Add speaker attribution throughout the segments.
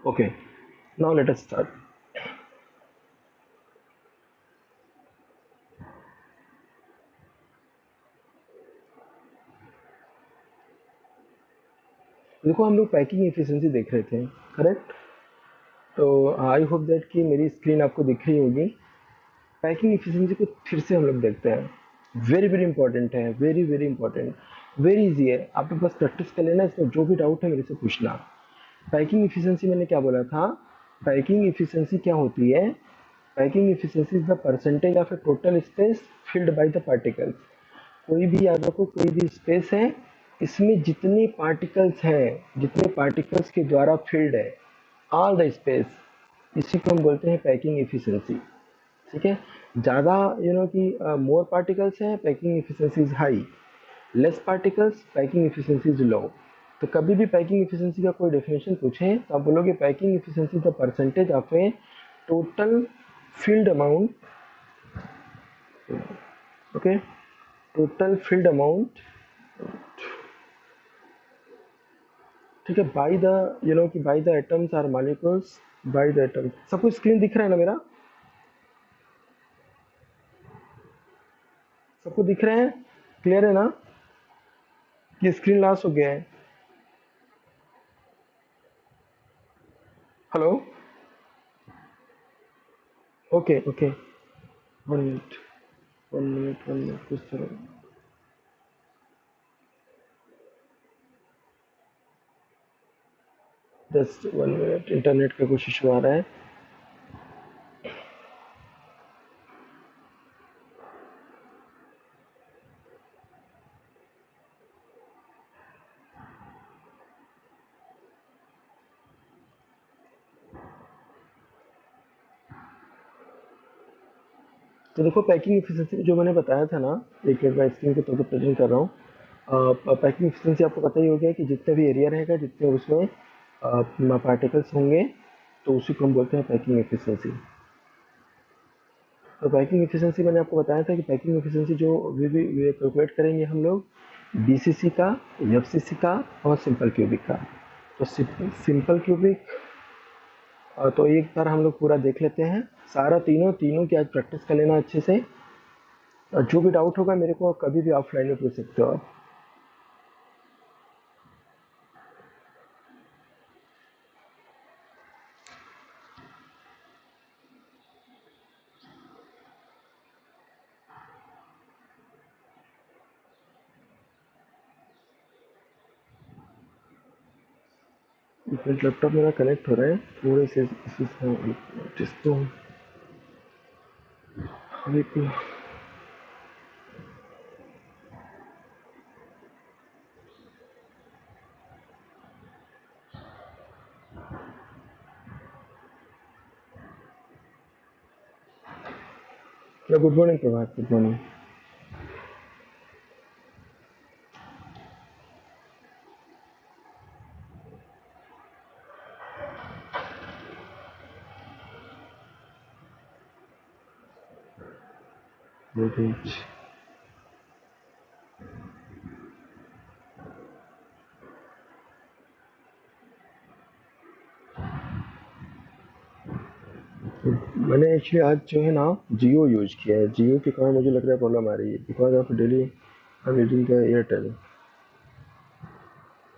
Speaker 1: Okay, now let us start. देखो हम लोग पैकिंग एफिशिएंसी देख रहे थे, करेक्ट? तो आई होप दैट कि मेरी स्क्रीन आपको दिख रही होगी। पैकिंग एफिशिएंसी को फिर से हम लोग देखते हैं। वेरी वेरी इंपॉर्टेंट है, very very important, very easy है। आपके पास प्रैक्टिस कर लेना, इसमें जो भी डाउट है मेरे से पूछना। पैकिंग एफिशिएंसी मैंने क्या बोला था? पैकिंग एफिशिएंसी क्या होती है? Packing efficiency is the percentage of a total space filled by the particles. कोई भी याद रखो, कोई भी स्पेस है, इसमें जितने पार्टिकल्स हैं, जितने पार्टिकल्स के द्वारा फिल्ड है, ऑल द स्पेस, इसी को हम बोलते हैं पैकिंग एफिशिएंसी। ठीक है? ज़्यादा कि मोर पार्टिकल्स हैं, packing efficiency is high. Less particles, packing efficiency is low. तो कभी भी पैकिंग एफिशिएंसी का कोई डेफिनेशन पूछे तो आप बोलोगे packing efficiency the percentage of a total filled amount, okay, total filled amount, ठीक है, बाय द कि by the atoms are molecules, by the atoms. सबको स्क्रीन दिख रहा है ना मेरा? सबको दिख रहे हैं? क्लियर है ना कि स्क्रीन लॉस हो गया है? Hello? Okay okay, 1 minute, 1 minute, 1 minute, कुछ चलो। जस्ट 1 मिनट, इंटरनेट का कुछ इशू आ रहा है। तो देखो पैकिंग एफिशिएंसी जो मैंने बताया था ना, एक मिनट मैं स्क्रीन के तौर पर प्रेजेंट कर रहा हूँ। पैकिंग एफिशिएंसी आपको पता ही हो गया कि जितना भी एरिया रहेगा, जितने उसमें पार्टिकल्स होंगे, तो उसी को हम बोलते हैं पैकिंग एफिशिएंसी। तो पैकिंग एफिशिएंसी मैंने आपको बताया था कि पैकिंग एफिशिएंसी जो भी कैलकुलेट करेंगे हम लोग, बीसीसी का, एफसीसी का और सिंपल क्यूबिक का। तो सिंपल क्यूबिक, तो एक बार हम लोग पूरा देख लेते हैं सारा, तीनों तीनों की आज प्रैक्टिस कर लेना अच्छे से। और जो भी डाउट होगा मेरे को कभी भी ऑफलाइन में पूछ सकते हो आप। लैपटॉप मेरा कनेक्ट हो रहा है, थोड़े से इसको देखो। गुड मॉर्निंग प्रभात, गुड मॉर्निंग। मैंने एक्चुअली आज जो है ना जियो यूज किया है, जियो के कारण मुझे लग रहा है प्रॉब्लम आ रही है, because of daily I am using the Airtel.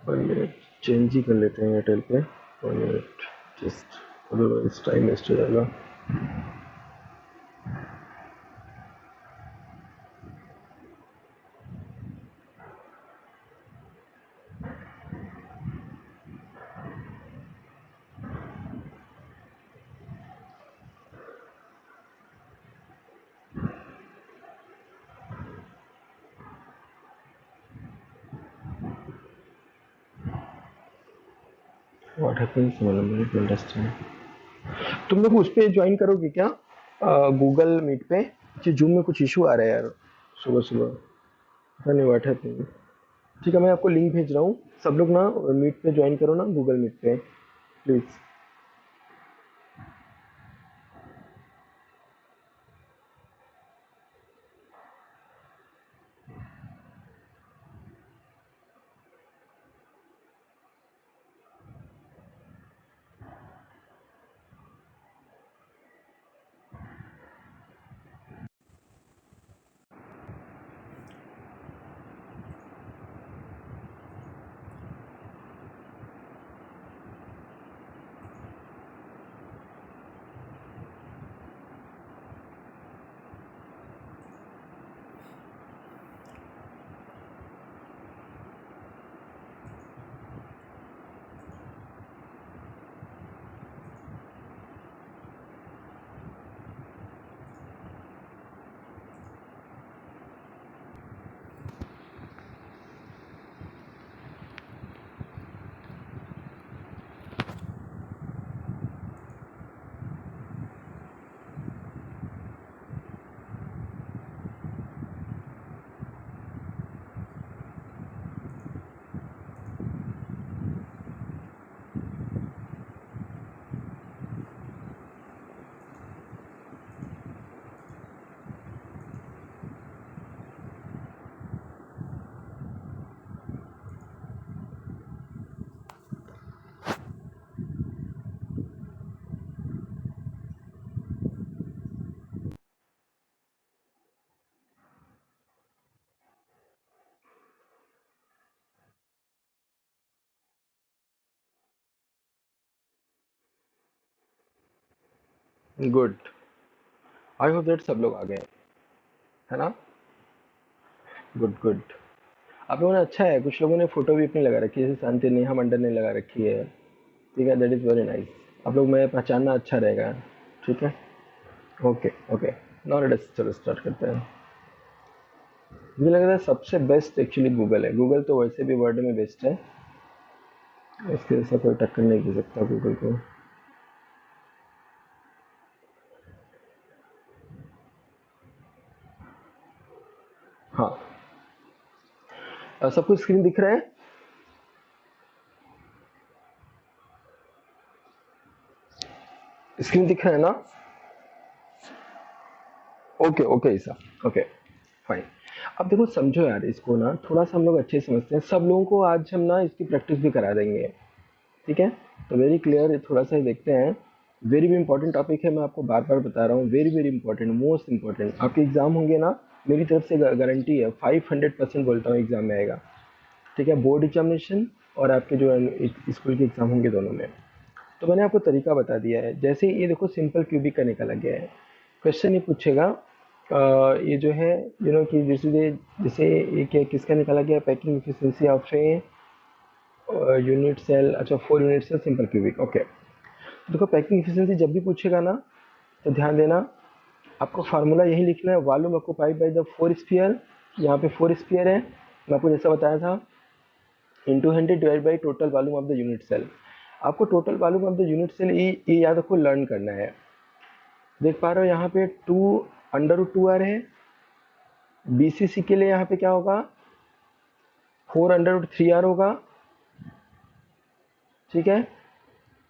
Speaker 1: 1 minute, change ही कर लेते हैं एयरटेल पे। 1 minute just, otherwise time waste हो जाएगा। व्हाट हैपेंस मतलब अंडरस्टैंड। तुम लोग उस पे ज्वाइन करोगे क्या, गूगल मीट पे? जूम में कुछ इशू आ रहा है यार, सुबह सुबह, पता नहीं व्हाट हैपेंस। ठीक है, मैं आपको लिंक भेज रहा हूँ, सब लोग ना मीट पे ज्वाइन करो ना, गूगल मीट पे please. Good. I hope that सब लोग आ गए, है ना? Good good. आप लोगों ने अच्छा है, कुछ लोगों ने फोटो भी अपनी लगा रखी है, जैसे शांति नेहा मंडल ने लगा रखी है। ठीक है, दैट इज़ वेरी नाइस। आप लोग में पहचानना अच्छा रहेगा। ठीक है, okay okay. Now let us चलो स्टार्ट करते हैं। मुझे लग रहा है सबसे बेस्ट एक्चुअली गूगल है। गूगल तो वैसे भी वर्ल्ड में बेस्ट है, इसके जैसा कोई टक्कर नहीं दे सकता गूगल को। हाँ, सबको स्क्रीन दिख रहा है? स्क्रीन दिख रहा है ना? ओके ओके ऐसा, ओके फाइन। अब देखो समझो यार, इसको ना थोड़ा सा हम लोग अच्छे से समझते हैं। सब लोगों को आज हम ना इसकी प्रैक्टिस भी करा देंगे। ठीक है, तो वेरी क्लियर थोड़ा सा देखते हैं। वेरी वेरी इंपॉर्टेंट टॉपिक है, मैं आपको बार बार बता रहा हूँ। Very very important, most important. आपके एग्जाम होंगे ना, मेरी तरफ से गारंटी है, 500% बोलता हूँ एग्जाम में आएगा। ठीक है, बोर्ड एग्जामिनेशन और आपके जो स्कूल के एग्जाम होंगे दोनों में। तो मैंने आपको तरीका बता दिया है। जैसे ये देखो सिंपल क्यूबिक का निकाला गया है। क्वेश्चन ये पूछेगा, ये जो है कि जैसे ये क्या किसका निकाला गया, packing efficiency of a unit cell. अच्छा, 4 unit cell simple cubic, okay. तो देखो पैकिंग एफिशिएंसी जब भी पूछेगा ना, तो ध्यान देना, आपको फार्मूला यही लिखना है, volume occupied by the 4 sphere. यहाँ पे 4 स्फीयर है, मैं आपको जैसा बताया था, into 100 divide by total volume of the unit cell. आपको total volume of the unit cell ये याद रखो, लर्न करना है। देख पा रहे हो यहाँ पे 2 √2 आ रहे हैं। बीसीसी के लिए यहाँ पे क्या होगा, 4 √3 होगा। ठीक है,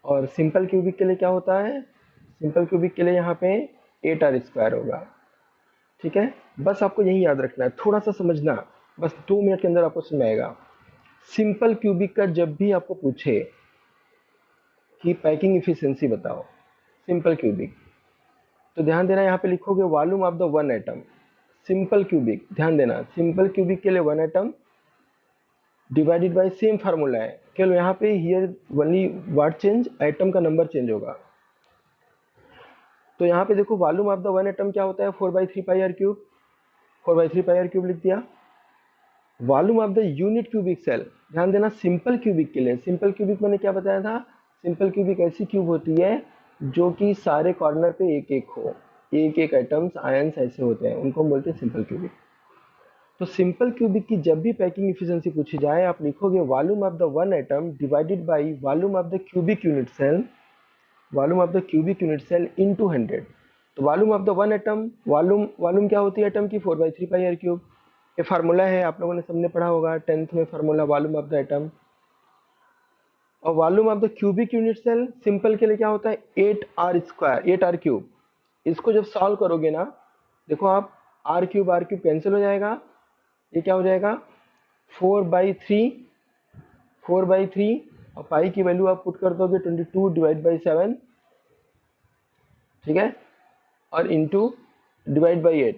Speaker 1: और सिंपल क्यूबिक के लिए क्या होता है, सिंपल क्यूबिक के लिए यहाँ पे 8 r² होगा। ठीक है, बस आपको यही याद रखना है, थोड़ा सा समझना, बस 2 मिनट के अंदर आपको समझ में आएगा। सिंपल क्यूबिक का जब भी आपको पूछे कि पैकिंग इफिशियंसी बताओ, सिंपल क्यूबिक, तो ध्यान देना यहाँ पे लिखोगे volume of the 1 atom. Simple cubic, ध्यान देना, सिंपल क्यूबिक के लिए 1 atom divided bye same formula है, केवल यहाँ पे here only word change, atom का नंबर चेंज होगा। तो यहाँ पे देखो वॉल्यूम ऑफ द 1 एटम क्या होता है, 4/3πr³। 4/3πr³ लिख दिया। Volume of the unit cubic cell, ध्यान देना, सिंपल क्यूबिक के लिए, सिंपल क्यूबिक मैंने क्या बताया था, सिंपल क्यूबिक ऐसी क्यूब होती है जो कि सारे कॉर्नर पे एक एक हो, एक एक एटम्स आयंस ऐसे होते हैं, उनको हम बोलते हैं सिंपल क्यूबिक। तो सिंपल क्यूबिक की जब भी पैकिंग इफिशिएंसी पूछी जाए, आप लिखोगे volume of the 1 atom divided by volume of the cubic unit cell, volume of the cubic unit cell into 100। तो volume of the 1 atom, volume volume क्या होती है एटम की, 4/3πr³। ये फार्मूला है, आप लोगों ने सबने पढ़ा होगा 10th में, formula volume of the atom. और volume of the cubic unit cell simple के लिए क्या होता है, 8r², 8r³। इसको जब सॉल्व करोगे ना, देखो आप, r³ कैंसिल हो जाएगा, ये क्या हो जाएगा, 4/3, 4/3, और पाई की वैल्यू आप पुट कर दोगे 22 डिवाइड बाई 7। ठीक है, और इंटू डिवाइड बाई 8।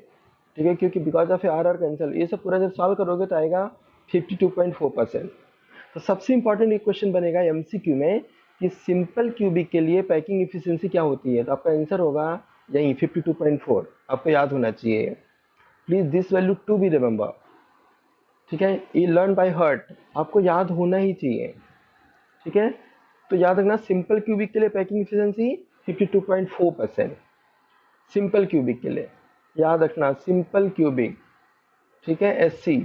Speaker 1: ठीक है, क्योंकि बिकॉज ऑफ आर कैंसिल, ये सब पूरा जब सॉल्व करोगे तो आएगा 52.4%। तो सबसे इंपॉर्टेंट एक क्वेश्चन बनेगा एमसीक्यू में कि सिंपल क्यूबिक के लिए पैकिंग इफिशिएंसी क्या होती है, तो आपका आंसर होगा यही 52.4। आपको याद होना चाहिए, please this value to be remember. ठीक है, ये लर्न बाय हार्ट, आपको याद होना ही चाहिए। ठीक है, तो याद रखना, सिंपल क्यूबिक के लिए पैकिंग इफिशिएंसी 52.4%, सिंपल क्यूबिक के लिए याद रखना, सिंपल क्यूबिक। ठीक है, एससी,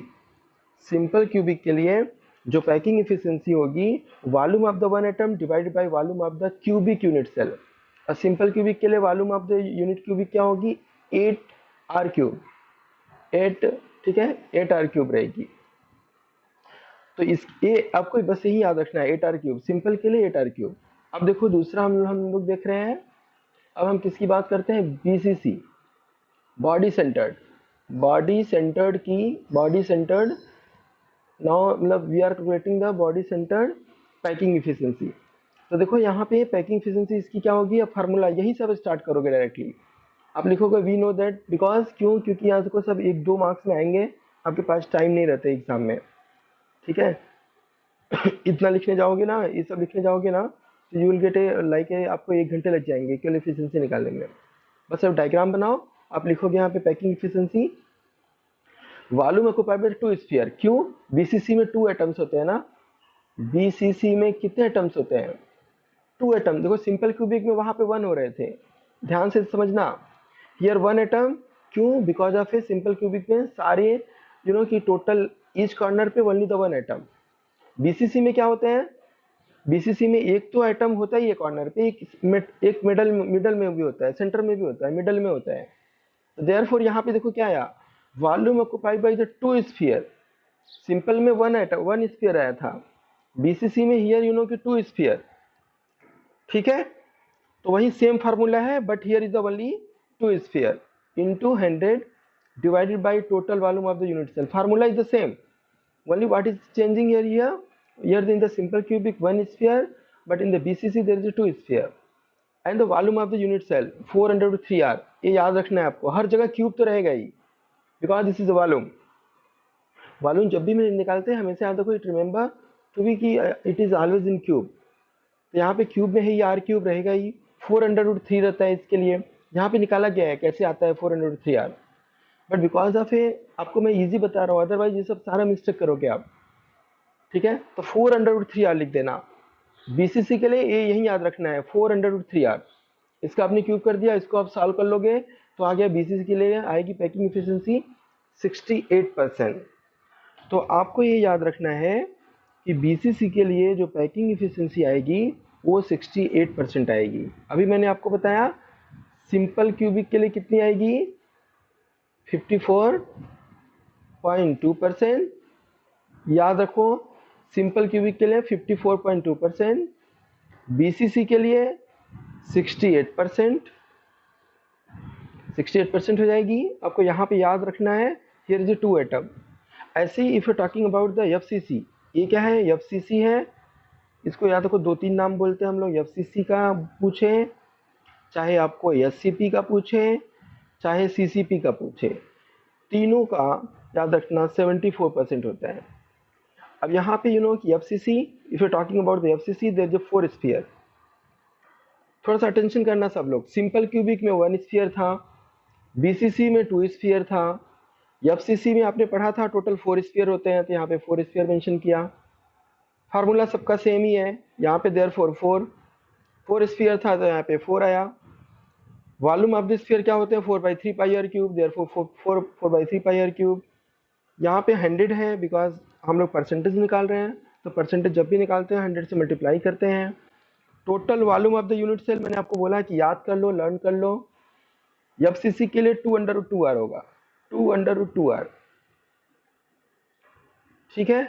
Speaker 1: सिंपल क्यूबिक के लिए जो पैकिंग इफिशिएंसी होगी, volume of the 1 atom divided by volume of the cubic unit cell. और सिंपल क्यूबिक के लिए volume of the unit cubic क्या होगी, 8r³, 8। ठीक है, 8r³ रहेगी। तो इस ये आपको बस यही याद रखना है, 8r³, सिंपल के लिए 8r³। अब देखो दूसरा हम लोग देख रहे हैं, अब हम किसकी बात करते हैं, BCC, body centred. Body centred की, बॉडी सेंटर्ड, नाउ मतलब we are calculating the body centred packing efficiency. तो देखो यहाँ पे पैकिंग इफिशिएंसी इसकी क्या होगी, अब फार्मूला यही सब स्टार्ट करोगे डायरेक्टली। आप लिखोगे वी नो दैट, बिकॉज क्यों, क्योंकि यहाँ देखो सब 1-2 मार्क्स में आएंगे, आपके पास टाइम नहीं रहता एग्जाम में। ठीक है, इतना लिखने जाओगे ना, ये सब लिखने जाओगे ना, तो you will get A like a, आपको 1 घंटे लग जाएंगे केवल एफिशिएंसी निकालने में। बस अब डायग्राम बनाओ, आप लिखोगे यहाँ पे packing efficiency, volume occupied by 2 sphere. क्यों? बीसीसी में 2 एटम्स होते हैं ना, बीसीसी में कितने एटम्स होते हैं? 2 एटम। देखो सिंपल क्यूबिक में वहां पे 1 हो रहे थे, ध्यान से समझना, हियर 1 एटम। क्यों? Because of a simple cubic में सारे कि टोटल ईच कॉर्नर पे ओनली द 1 एटम। बीसीसी में क्या होते हैं? बीसीसी में एक तो एटम होता है ये कॉर्नर पे, एक मिडल में भी होता है, सेंटर में भी होता है, मिडल में होता है। तो देयरफॉर यहाँ पे देखो क्या आया, volume occupied by the 2 sphere. Simple में 1 एटम 1 स्फीयर आया था, बीसीसी में हियर कि 2 स्फीयर। ठीक है, तो वही सेम फार्मूला है, but here is the only 2 sphere into 100 divided by total volume of the unit cell. Formula is the same. Only what is changing here? Here in the simple cubic 1 sphere, but in the BCC there is a 2 sphere. And the volume of the unit cell 400 to 3R. ये याद रखना है आपको, हर जगह cube तो रहेगा ही, because this is the volume. Volume जब भी निकालते हैं हमेशा याद रखो, इट रिमेंबर टू बी कि it is always in cube. तो यहाँ पे क्यूब में है, ये आर क्यूब रहेगा ही, 400√3 रहता है इसके लिए, यहाँ पे निकाला गया है कैसे आता है 400√3R। बट बिकॉज ऑफ ए, आपको मैं इजी बता रहा हूँ, अदरवाइज ये सब सारा मिस्टेक करोगे आप। ठीक है, तो 400√3R लिख देना। बीसीसी के लिए ये यही याद रखना है 400√3R। इसका आपने क्यूब कर दिया, इसको आप सॉल्व कर लोगे तो आ गया बीसीसी के लिए आएगी पैकिंग एफिशिएंसी 68%। तो आपको ये याद रखना है कि बीसीसी के लिए जो पैकिंग एफिशिएंसी आएगी वो 68% आएगी। अभी मैंने आपको बताया सिंपल क्यूबिक के लिए कितनी आएगी, 54.2%। याद रखो सिंपल क्यूबिक के लिए 54.2%, बीसीसी के लिए 68%, 68% हो जाएगी। आपको यहाँ पे याद रखना है हियर इज 2 एटम। ऐसे ही if you talking about the FCC, ये क्या है? एफसीसी है, इसको याद रखो 2-3 नाम बोलते हैं हम लोग। एफसीसी का पूछे, चाहे आपको एससीपी का पूछे, चाहे सीसीपी का पूछे, तीनों का याद रखना 74% होता है। अब यहाँ पे कि FCC, if you talking about the FCC there is 4 sphere. थोड़ा सा अटेंशन करना सब लोग, सिंपल क्यूबिक में 1 स्फीयर था, बीसीसी में 2 स्फीयर था, एफसीसी में आपने पढ़ा था टोटल 4 स्फीयर होते हैं, तो यहाँ पे 4 स्फीयर मेंशन किया। फार्मूला सबका सेम ही है, यहाँ पे देयरफॉर 4 स्फीयर था तो यहाँ पे 4 आया। वॉल्यूम ऑफ द स्फीयर क्या होते हैं? 4/3πr³, therefore 4/3πr³। यहाँ पे 100 है बिकॉज हम लोग परसेंटेज निकाल रहे हैं, तो परसेंटेज जब भी निकालते हैं 100 से मल्टीप्लाई करते हैं। Total volume of the unit cell मैंने आपको बोला कि याद कर लो, लर्न कर लो। एफसीसी के लिए 2√2R होगा, 2√2R। ठीक है,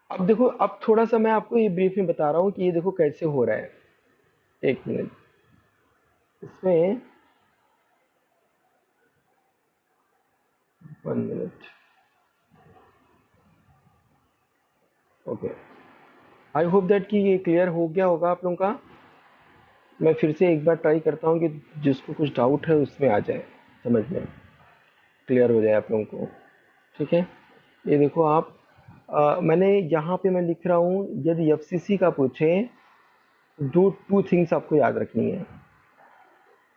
Speaker 1: अब देखो, अब थोड़ा सा मैं आपको ये ब्रीफ में बता रहा हूँ कि ये देखो कैसे हो रहा है। एक मिनट, इसमें 1 minute. Okay, I hope that कि ये क्लियर हो गया होगा आप लोगों का। मैं फिर से एक बार ट्राई करता हूँ कि जिसको कुछ डाउट है उसमें आ जाए, समझ में क्लियर हो जाए आप लोगों को। ठीक है, ये देखो आप, मैंने यहाँ पे मैं लिख रहा हूँ, यदि एफसीसी का पूछे दो 2 थिंग्स आपको याद रखनी है।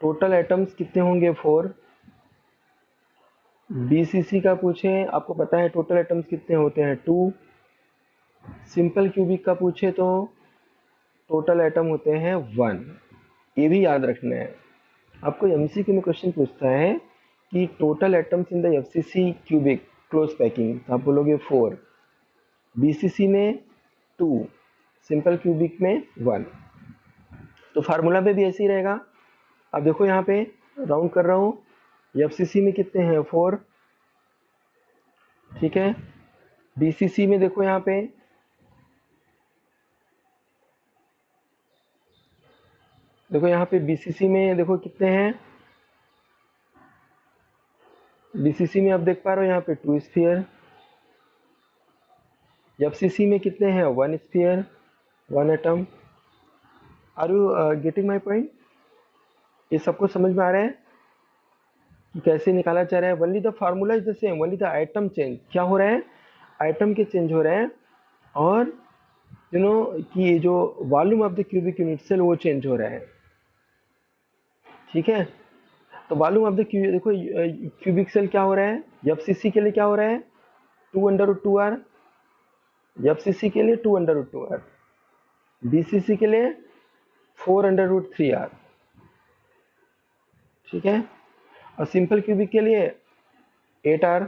Speaker 1: टोटल एटम्स कितने होंगे? 4। बीसीसी का पूछे, आपको पता है टोटल एटम्स कितने होते हैं? 2। सिंपल क्यूबिक का पूछे तो टोटल एटम होते हैं 1। ये भी याद रखना है। आपको एमसीक्यू में क्वेश्चन पूछता है कि total atoms in the FCC cubic close packing, तो आप बोलोगे 4, बीसीसी में 2, सिंपल क्यूबिक में 1। तो फार्मूला पे भी ऐसे ही रहेगा। अब देखो यहाँ पे राउंड कर रहा हूँ, एफसीसी में कितने हैं? 4। ठीक है, बीसीसी में देखो यहाँ पे, देखो यहाँ पे बीसीसी में देखो कितने हैं? बीसीसी में आप देख पा रहे हो यहाँ पे 2 स्फीयर। एफसीसी में कितने हैं? 1 sphere, 1 atom. Are you getting my point? ये सबको समझ में आ रहा है कि कैसे निकाला जा रहा है? Only the formula is the same, only the item change. क्या हो रहा है? आइटम के चेंज हो रहे हैं और यू नो कि ये जो volume of the cubic unit cell वो चेंज हो रहा है, ठीक है। तो वॉल्यूम ऑफ द देखो क्यूबिक सेल क्या हो रहा है, एफसीसी के लिए क्या हो रहा है 2/√2r, एफसीसी के लिए 2/√2r, बीसीसी के लिए 4/√3r, ठीक है। और सिंपल क्यूबिक के लिए 8r,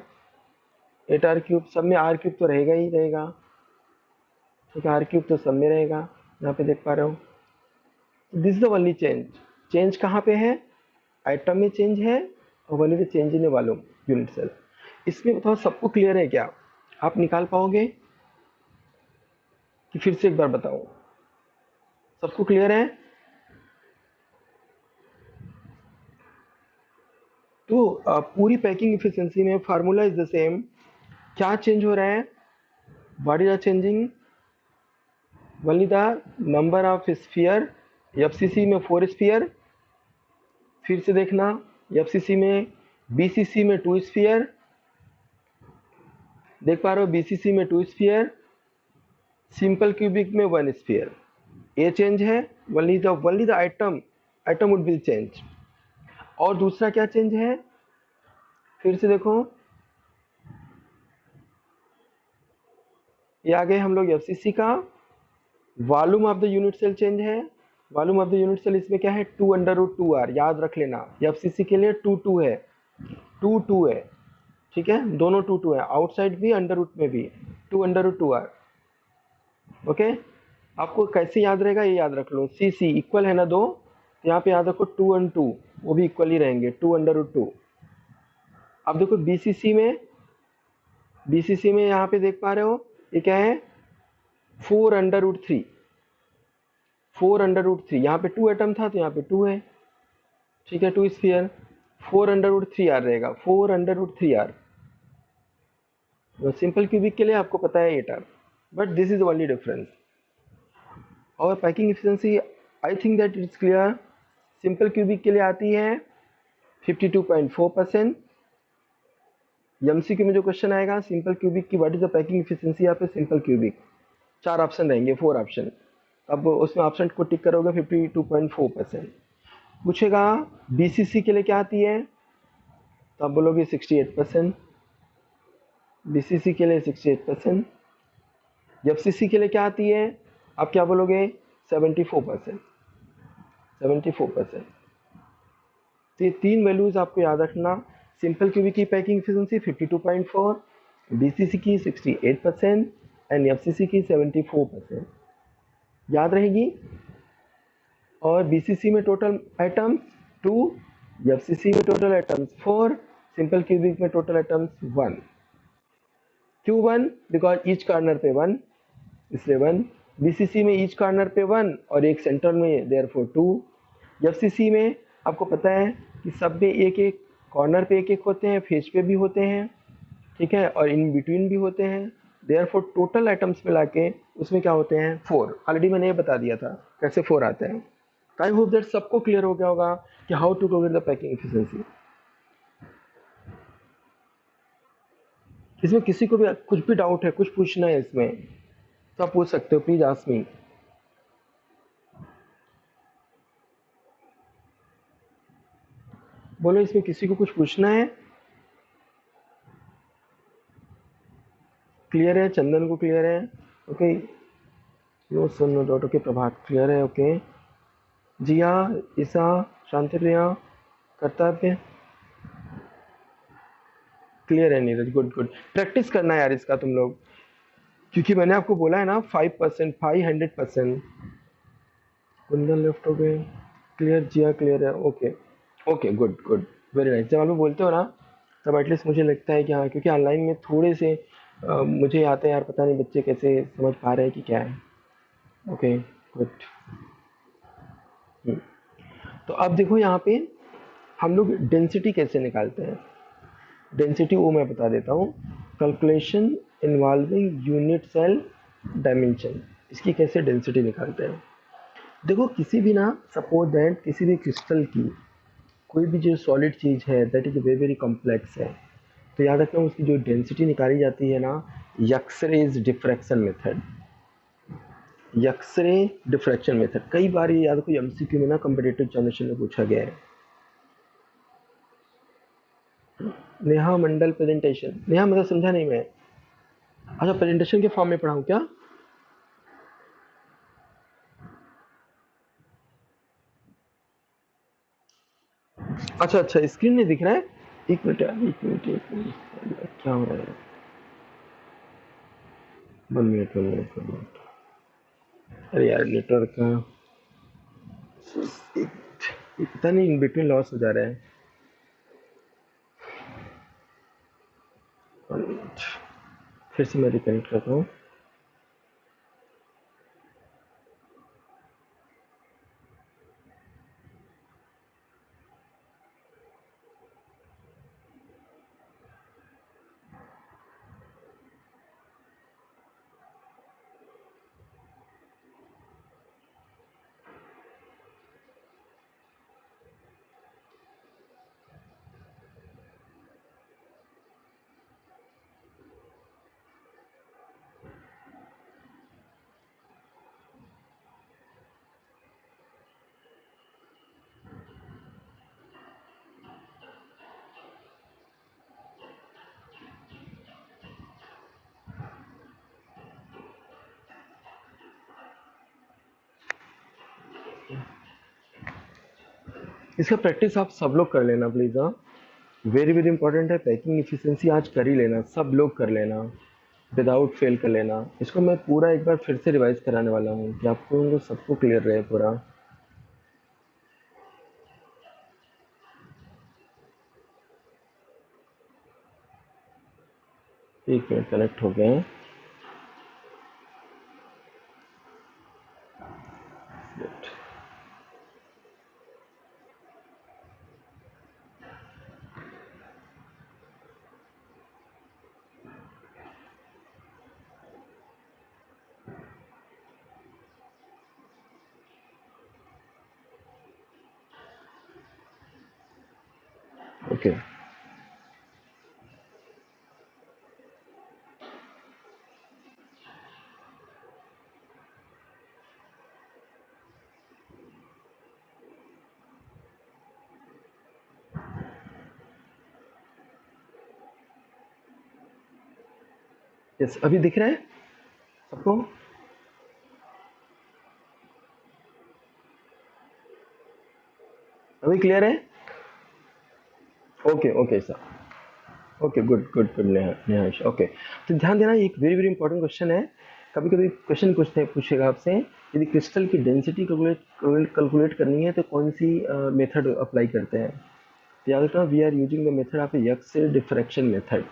Speaker 1: 8r क्यूब, सब में r क्यूब तो रहेगा ही रहेगा, ठीक है, r क्यूब तो सब में रहेगा, यहाँ पे देख पा रहे हो। This is the only change, change कहाँ पे है, आइटम में चेंज है और only the change in volume unit cell. इसमें बताओ सबको क्लियर है क्या, आप निकाल पाओगे कि फिर से एक बार बताओ, सबको क्लियर है। तो पूरी पैकिंग इफिशिएंसी में फार्मूला इज द सेम, क्या चेंज हो रहा है, what is the changing, only the number of sphere, FCC में 4 स्फीयर, फिर से देखना एफसीसी में, बीसीसी में 2 स्फीयर, देख पा रहे हो बीसीसी में 2 स्फीयर, सिंपल क्यूबिक में 1 स्फीयर, ये चेंज है, only the item would be change. और दूसरा क्या चेंज है, फिर से देखो ये आ गए हम लोग एफसीसी का, volume of the unit cell change है, volume of the unit cell इसमें क्या है 2/√2r, याद रख लेना, एफसीसी के लिए 2 है, 2 है, ठीक है, दोनों 2 है, आउटसाइड भी अंडर रूट में भी 2/√2r, ओके। आपको कैसे याद रहेगा ये याद रख लो, सी सी इक्वल है ना दो, यहाँ पे याद रखो 2 और 2 वो भी इक्वल ही रहेंगे 2/√2। अब देखो बीसीसी में यहाँ पे देख पा रहे हो ये क्या है 4/√3, 4/√3, यहाँ पे 2 एटम था तो यहाँ पे 2 है, ठीक है, 2 स्फीयर, 4/√3r रहेगा, 4/√3r। सिंपल क्यूबिक के लिए आपको पता है 8r, but this is only difference. और packing efficiency I think that it's clear, simple cubic के लिए आती है 52.4%। एमसीक्यू में जो क्वेश्चन आएगा सिंपल क्यूबिक की what is the packing efficiency, यहाँ पे सिंपल क्यूबिक 4 ऑप्शन रहेंगे, 4 ऑप्शन, अब उसमें ऑप्शन को टिक करोगे 52.4%। पूछेगा बीसीसी के लिए क्या आती है, तो आप बोलोगे 68%, बीसीसी के लिए 68%। एफसीसी के लिए क्या आती है, आप क्या बोलोगे 74%, 74%। तो ये 3 वैल्यूज आपको याद रखना, सिंपल क्यूबिक की पैकिंग एफिशिएंसी 52.4, बीसीसी की 68% एंड एफसीसी की 74%, याद रहेगी। और बीसीसी में टोटल आइटम्स 2, एफसीसी में टोटल आइटम्स 4, सिंपल क्यूबिक में टोटल आइटम्स 1। क्यों 1, बिकॉज ईच कॉर्नर पे 1, इसलिए 1। बीसीसी में ईच कॉर्नर पे 1 और एक सेंटर में देयरफॉर 2। एफसीसी में आपको पता है कि सब में एक एक कॉर्नर पे एक एक होते हैं, फेस पे भी होते हैं, ठीक है, और इन बिटवीन भी होते हैं, देयरफॉर टोटल आइटम्स मिला के उसमें क्या होते हैं 4। ऑलरेडी मैंने ये बता दिया था कैसे 4 आते हैं। आई होप दैट सबको क्लियर हो गया होगा कि how to calculate the packing efficiency. इसमें किसी को भी कुछ भी डाउट है, कुछ पूछना है इसमें, तो आप पूछ सकते हो, प्लीज आस्क मी। बोलो इसमें किसी को कुछ पूछना है, क्लियर है, चंदन को क्लियर है, ओके, नो सन नो डाउट, ओके, प्रभात क्लियर है, ओके, जिया, ईसा, शांति प्रिया, कर्तव्य क्लियर है, नीरज गुड गुड। प्रैक्टिस करना है यार इसका तुम लोग, क्योंकि मैंने आपको बोला है ना 5%, 500%। कुंदन लेफ्ट हो गए, क्लियर, जिया क्लियर है, okay okay, good good, very nice. जब आप लोग बोलते हो ना तब एटलीस्ट मुझे लगता है कि हाँ, क्योंकि ऑनलाइन में थोड़े से मुझे आते हैं यार, पता नहीं बच्चे कैसे समझ पा रहे हैं कि क्या है, ओके गुड। तो अब देखो यहाँ पे हम लोग डेंसिटी कैसे निकालते हैं, डेंसिटी वो मैं बता देता हूँ, calculation involving unit cell dimension, इसकी कैसे डेंसिटी निकालते हैं। देखो किसी भी ना, सपोज दैट किसी भी क्रिस्टल की कोई भी जो सॉलिड चीज़ है that is very very complex है, तो याद रखना उसकी जो डेंसिटी निकाली जाती है ना, X-rays diffraction method, X-ray diffraction method, कई बार ये याद कोई एमसीक्यू में ना कॉम्पिटिटिव एग्जामिनेशन में पूछा गया है। नेहा मंडल प्रेजेंटेशन, नेहा मतलब समझा नहीं मैं। अच्छा, प्रेजेंटेशन के फॉर्म में पढ़ाऊँ क्या? अच्छा अच्छा, स्क्रीन नहीं दिख रहा है। एक मिनट यार, एक मिनट एक मिनट, क्या हो रहा है? 1 मिनट 1 मिनट 1 मिनट। अरे यार नेटवर्क का ये पता नहीं इन बिटवीन लॉस हो जा रहा है। 1 मिनट, फिर से मैं रिकनेक्ट करता हूँ। इसका प्रैक्टिस आप सब लोग कर लेना प्लीज। हाँ, वेरी वेरी इंपॉर्टेंट है। पैकिंग इफिशिएंसी आज कर ही लेना, सब लोग कर लेना, विदाउट फेल कर लेना। इसको मैं पूरा एक बार फिर से रिवाइज कराने वाला हूँ कि आपको सबको क्लियर रहे पूरा। एक मिनट, कनेक्ट हो गए हैं। ओके, यस अभी दिख रहा है सबको? अभी क्लियर है? Okay okay sir, okay good good good Neha नेहाश, ओके। तो ध्यान देना, ये एक वेरी वेरी इंपॉर्टेंट क्वेश्चन है। कभी कभी क्वेश्चन पूछेगा आपसे, यदि क्रिस्टल की डेंसिटी कैलकुलेट करनी है तो कौन सी मेथड अप्लाई करते हैं? तो याद रखना, we are using the method of X-ray diffraction method.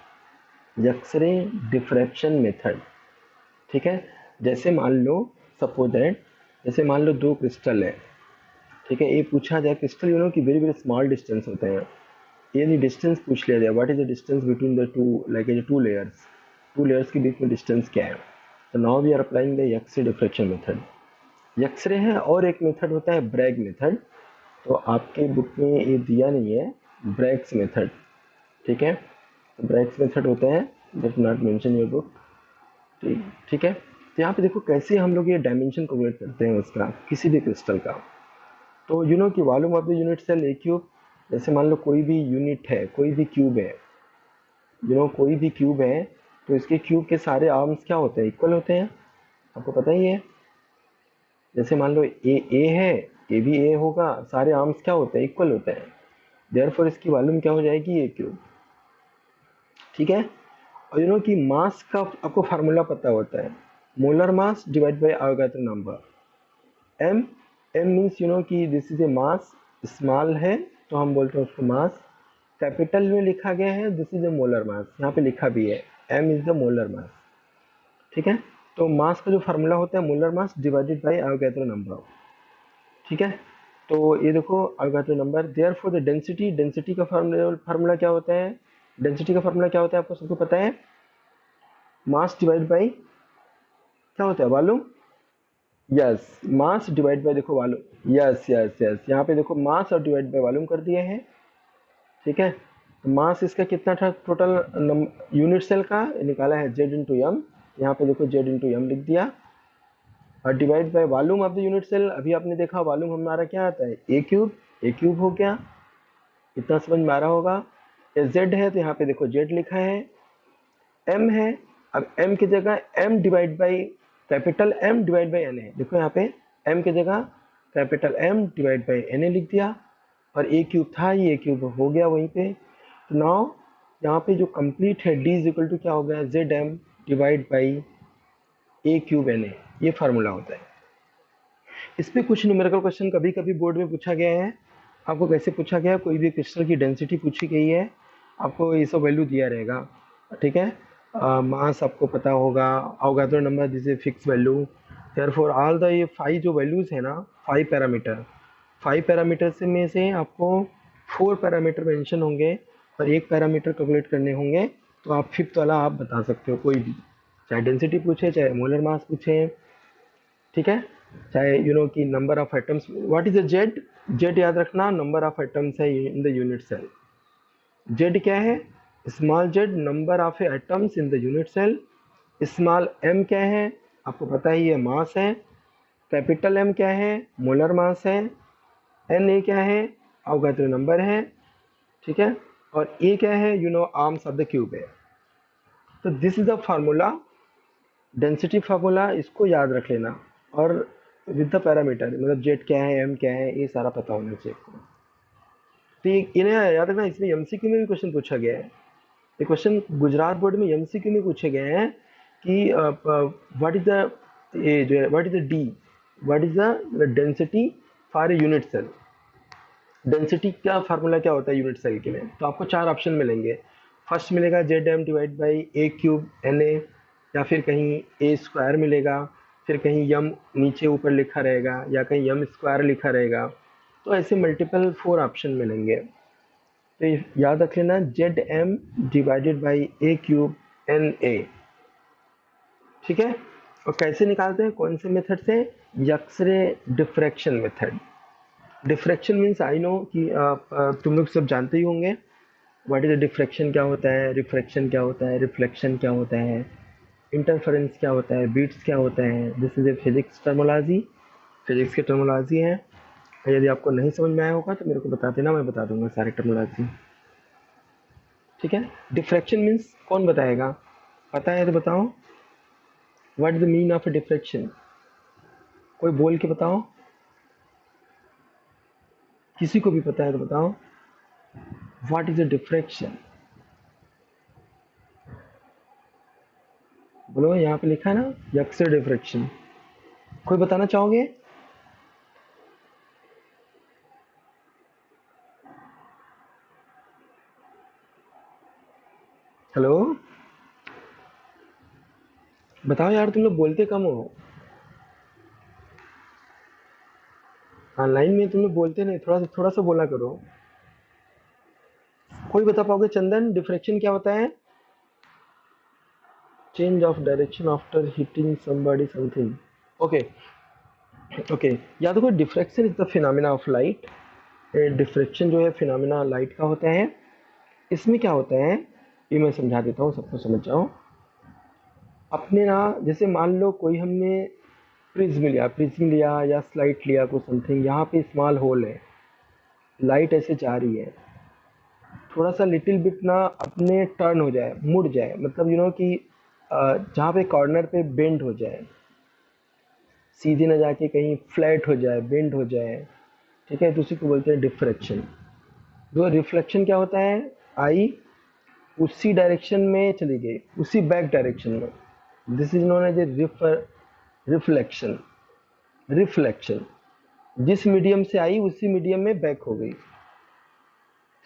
Speaker 1: X-ray diffraction method, ठीक है। जैसे मान लो, सपोज दैट, जैसे मान लो दो क्रिस्टल है, ठीक है। ये पूछा जाए क्रिस्टल यू नो कि वेरी वेरी स्मॉल डिस्टेंस होते हैं, यानी डिस्टेंस पूछ लिया जाए, what is the distance between the two, like two layers के बीच में डिस्टेंस क्या है। तो now we are applying the X-ray diffraction method. X-ray है, और एक मेथड होता है ब्रैग मेथड। तो आपके बुक में ये दिया नहीं है, ब्रैग्स मेथड, ठीक है। तो ब्रैग्स मेथड होता है, that not mention your book, ठीक, ठीक है। तो यहाँ पे देखो कैसे हम लोग ये डायमेंशन कैलकुलेट करते हैं उसका, किसी भी क्रिस्टल का। तो यू नो कि volume of the unit cell a cube, जैसे मान लो कोई भी यूनिट है, कोई भी क्यूब है, यू नो कोई भी क्यूब है, तो इसके क्यूब के सारे आर्म्स क्या होते हैं? इक्वल होते हैं, आपको पता ही है। जैसे मान लो ए है, ए भी ए होगा, सारे आर्म्स क्या होते हैं? इक्वल होते हैं। देयरफॉर इसकी वॉल्यूम क्या हो जाएगी? ए क्यूब, ठीक है। और यू नो कि मास का आपको फार्मूला पता होता है, molar mass divide by Avogadro number, M. M means you know कि this is a mass, small है तो हम बोलते हैं उसको मास, कैपिटल में लिखा गया है this is a molar mass, यहाँ पे लिखा भी है M is the molar mass, ठीक है। तो मास का जो फार्मूला होता है molar mass divided by Avogadro number, ठीक है। तो ये देखो Avogadro number, therefore the density, density का फार्मूला क्या होता है? डेंसिटी का फार्मूला क्या होता है आपको सबको पता है? मास डिवाइड बाय क्या होता है? वॉल्यूम। यस, मास डिवाइड बाय देखो वॉल्यूम, यस यस यस, यहाँ पे देखो मास और डिवाइड बाय वॉल्यूम कर दिए हैं, ठीक है। तो मास इसका कितना था टोटल यूनिट सेल का? निकाला है जेड इंटू एम, यहाँ पे देखो जेड इंटू एम लिख दिया। Divide by volume of the unit cell. अभी आपने देखा वॉल्यूम हमारा क्या आता है, ए क्यूब हो गया, इतना समझ में आ रहा होगा। ये जेड है तो यहाँ पे देखो जेड लिखा है, एम है, अब एम की जगह M divide by capital M divide by N है, देखो यहाँ पे एम की जगह capital M divide by N A लिख दिया, और ए क्यूब था, ये ए क्यूब हो गया वहीं पे। तो नाउ यहाँ पे जो कंप्लीट है डी इज इक्वल टू क्या हो गया, Z M divide by a cube N A, ये फार्मूला होता है। इस पे कुछ न्यूमेरिकल क्वेश्चन कभी कभी बोर्ड में पूछा गया है। आपको कैसे पूछा गया है, कोई भी क्रिस्टल की डेंसिटी पूछी गई है, आपको ये सब वैल्यू दिया रहेगा, ठीक है। मास आपको पता होगा, Avogadro number, this is fix value. Therefore all the ये 5 जो वैल्यूज है ना, 5 पैरामीटर से में से आपको 4 पैरामीटर मेंशन होंगे और एक पैरामीटर कैलकुलेट करने होंगे। तो आप फिफ्थ वाला आप बता सकते हो, कोई भी, चाहे डेंसिटी पूछे चाहे मोलर मास पूछे, ठीक है, चाहे कि number of atoms. What is a Z, Z याद रखना नंबर ऑफ एटम्स है in the unit cell. Z क्या है, small Z number of atoms in the unit cell. Small M क्या है, आपको पता ही है, मास है। कैपिटल एम क्या है, मोलर मास है। एन ए क्या है, अवगाद्रो नंबर है, ठीक है। और ए क्या है, आर्म्स ऑफ द क्यूब है। तो this is the formula, density formula, इसको याद रख लेना। और विद द पैरामीटर, मतलब जेड क्या है, एम क्या है, ये सारा पता होना चाहिए आपको। तो ये इन्हें याद रखना, इसमें एमसीक्यू में भी क्वेश्चन पूछा गया है। ये क्वेश्चन गुजरात बोर्ड में एमसीक्यू में पूछे गए हैं कि व्हाट इज द, ये जो है what is the D, what is the density for a unit cell. Density का फार्मूला क्या होता है यूनिट सेल के लिए, तो आपको 4 ऑप्शन मिलेंगे। फर्स्ट मिलेगा Z M divide by a cube N A, या फिर कहीं ए स्क्वायर मिलेगा, फिर कहीं यम नीचे ऊपर लिखा रहेगा, या कहीं यम स्क्वायर लिखा रहेगा। तो ऐसे मल्टीपल 4 ऑप्शन मिलेंगे। तो ये याद रख लेना, Z M divided by a cube N A, ठीक है। और कैसे निकालते हैं, कौन से मेथड से, X-ray diffraction method. Diffraction means I know कि तुम लोग सब जानते ही होंगे व्हाट इज डिफ्रैक्शन क्या होता है, रिफ्रैक्शन क्या होता है, रिफ्लेक्शन क्या होता है, इंटरफेरेंस क्या होता है, बीट्स क्या होता है। This is A physics terminology, physics की टर्मोलॉजी है। यदि आपको नहीं समझ में आया होगा तो मेरे को बता देना, मैं बता दूंगा सारे टर्मोलॉजी, ठीक है। डिफ्रैक्शन मीन्स कौन बताएगा, पता है तो बताओ, what is the mean of A diffraction, कोई बोल के बताओ, किसी को भी पता है तो बताओ, व्हाट इज अ डिफ्रैक्शन, बोलो, यहाँ पे लिखा है ना एक्सरे डिफ्रैक्शन, कोई बताना चाहोगे। हेलो, बताओ यार, तुम लोग बोलते कम हो, ऑनलाइन में तुम लोग बोलते नहीं, थोड़ा सा बोला करो। कोई बता पाओगे, चंदन, डिफ्रैक्शन क्या होता है, change of direction after hitting somebody something, okay okay. या तो कोई, diffraction is the phenomena of light, diffraction जो है फिनोमेना लाइट का होता है। इसमें क्या होता है, ये मैं समझा देता हूँ, सबको समझ जाओ। अपने ना, जैसे मान लो कोई हमने प्रिज्म लिया या स्लाइट लिया, कोई समथिंग, यहाँ पे स्मॉल होल है, लाइट ऐसे जा रही है, थोड़ा सा लिटिल बिट ना अपने टर्न हो जाए, मुड़ जाए, मतलब कि जहाँ पे कॉर्नर पे बेंड हो जाए, सीधे ना जाके कहीं फ्लैट हो जाए, बेंड हो जाए, ठीक है, तो उसी को बोलते हैं डिफ्रैक्शन। जो रिफ्लेक्शन क्या होता है, आई उसी डायरेक्शन में चली गई, उसी बैक डायरेक्शन में, this is known as a reflection. Reflection, जिस मीडियम से आई उसी मीडियम में बैक हो गई,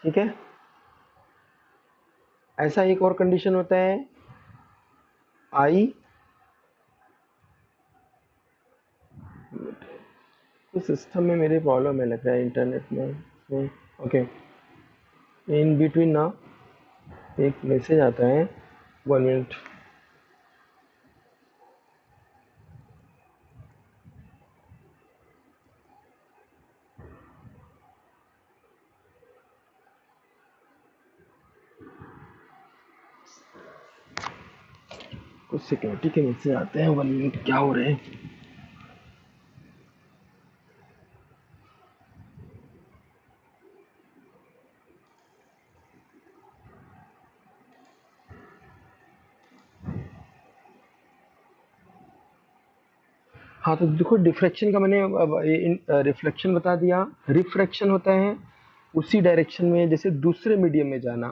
Speaker 1: ठीक है। ऐसा एक और कंडीशन होता है, आई, तो सिस्टम में मेरे प्रॉब्लम है लग रहा है, इंटरनेट में, ओके। इन बिटवीन ना एक मैसेज आता है, 1 मिनट। कुछ सिक्योरिटी के मैसेज आते हैं, 1 मिनट, क्या हो रहे हैं। हाँ, तो देखो डिफ्रैक्शन का मैंने रिफ्लेक्शन बता दिया। रिफ्रैक्शन होता है उसी डायरेक्शन में जैसे दूसरे मीडियम में जाना,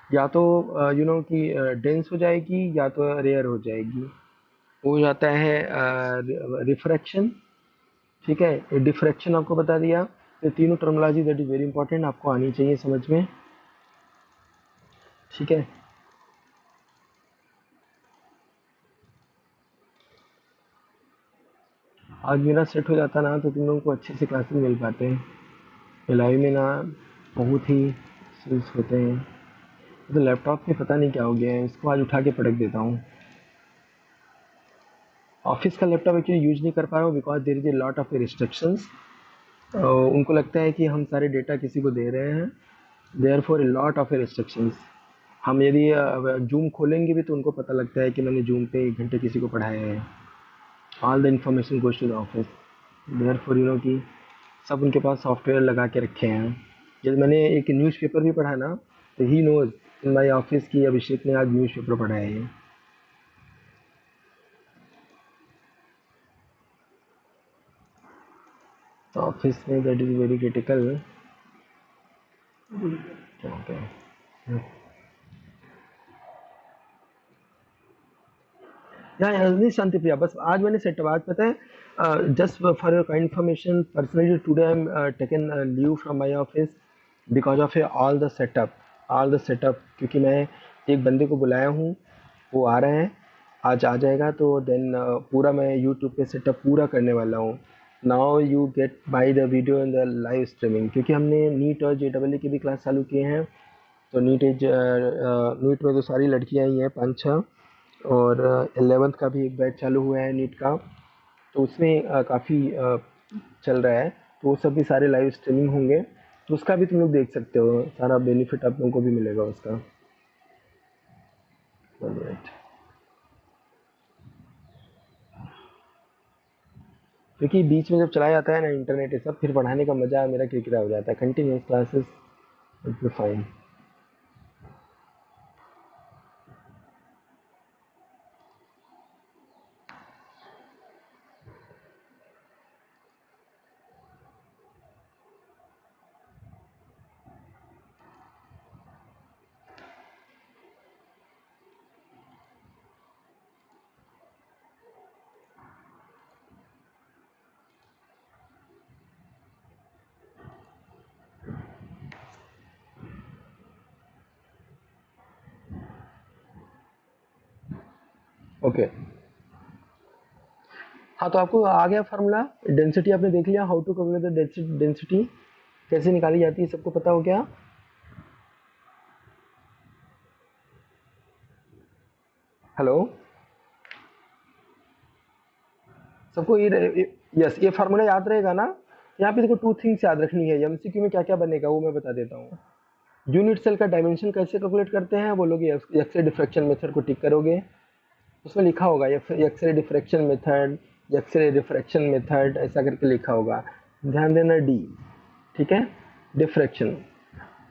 Speaker 1: या तो कि डेंस हो जाएगी या तो रेयर हो जाएगी, वो हो जाता है रिफ्रैक्शन। ठीक है, डिफ्रैक्शन आपको बता दिया। ये तीनों terminology that is very important, आपको आनी चाहिए समझ में। ठीक है, आज मेरा सेट हो जाता ना तो तुम लोगों को अच्छे से क्लासेस मिल पाते हैं। लाइव में ना बहुत ही इश्यूज होते हैं। तो लैपटॉप में पता नहीं क्या हो गया है, इसको आज उठा के पटक देता हूँ। ऑफिस का लैपटॉप एक्चुअली यूज नहीं कर पा रहा हूँ because there is a lot of restrictions. उनको लगता है कि हम सारे डेटा किसी को दे रहे हैं, therefore a lot of restrictions. हम यदि जूम खोलेंगे भी तो उनको पता लगता है कि मैंने जूम पे 1 घंटे किसी को पढ़ाया है। All the information goes to the office, therefore कि सब उनके पास सॉफ्टवेयर लगा के रखे हैं। जब मैंने एक न्यूज़पेपर भी पढ़ा ना, तो he knows in my office की अभिषेक ने आज न्यूज़पेपर पढ़ा है। तो ऑफिस में दैट इज़ वेरी क्रिटिकल। क्या हो गया? या नहीं शांति प्रिया, बस आज मैंने सेट आज पता है, just for your kind information, personally today I am taken leave from my office because of all the setup, क्योंकि मैं एक बंदे को बुलाया हूँ, वो आ रहे हैं, आज आ जाएगा तो देन पूरा मैं यूट्यूब पे सेटअप पूरा करने वाला हूँ। Now you get by the video in the live streaming, क्योंकि हमने नीट और JEE की भी क्लास चालू किए हैं। तो नीट में तो सारी लड़कियां ही हैं 5-6, और 11th का भी एक बैच चालू हुआ है नीट का, तो उसमें काफ़ी चल रहा है। तो वो सब भी सारे लाइव स्ट्रीमिंग होंगे, तो उसका भी तुम लोग देख सकते हो, सारा बेनिफिट आप लोगों को भी मिलेगा उसका। Alright. क्योंकि बीच में जब चला जाता है ना इंटरनेट ये सब, फिर पढ़ाने का मजा मेरा किरकिरा हो जाता है। Continuous classes it be fine. Okay, हाँ, तो आपको आ गया फार्मूला। डेंसिटी आपने देख लिया, how to calculate the density कैसे निकाली जाती है, सबको पता हो गया? हेलो, सबको यस, ये फार्मूला याद रहेगा ना? यहाँ पे देखो 2 थिंग्स याद रखनी है, एमसीक्यू में क्या क्या बनेगा वो मैं बता देता हूँ। यूनिट सेल का डायमेंशन कैसे कैलकुलेट करते हैं, बोलोगे एक्सरे डिफ्रैक्शन मेथड को टिक करोगे, उसमें लिखा होगा X-ray diffraction method, X-ray diffraction method, ऐसा करके लिखा होगा। ध्यान देना डी। ठीक है, डिफ्रैक्शन।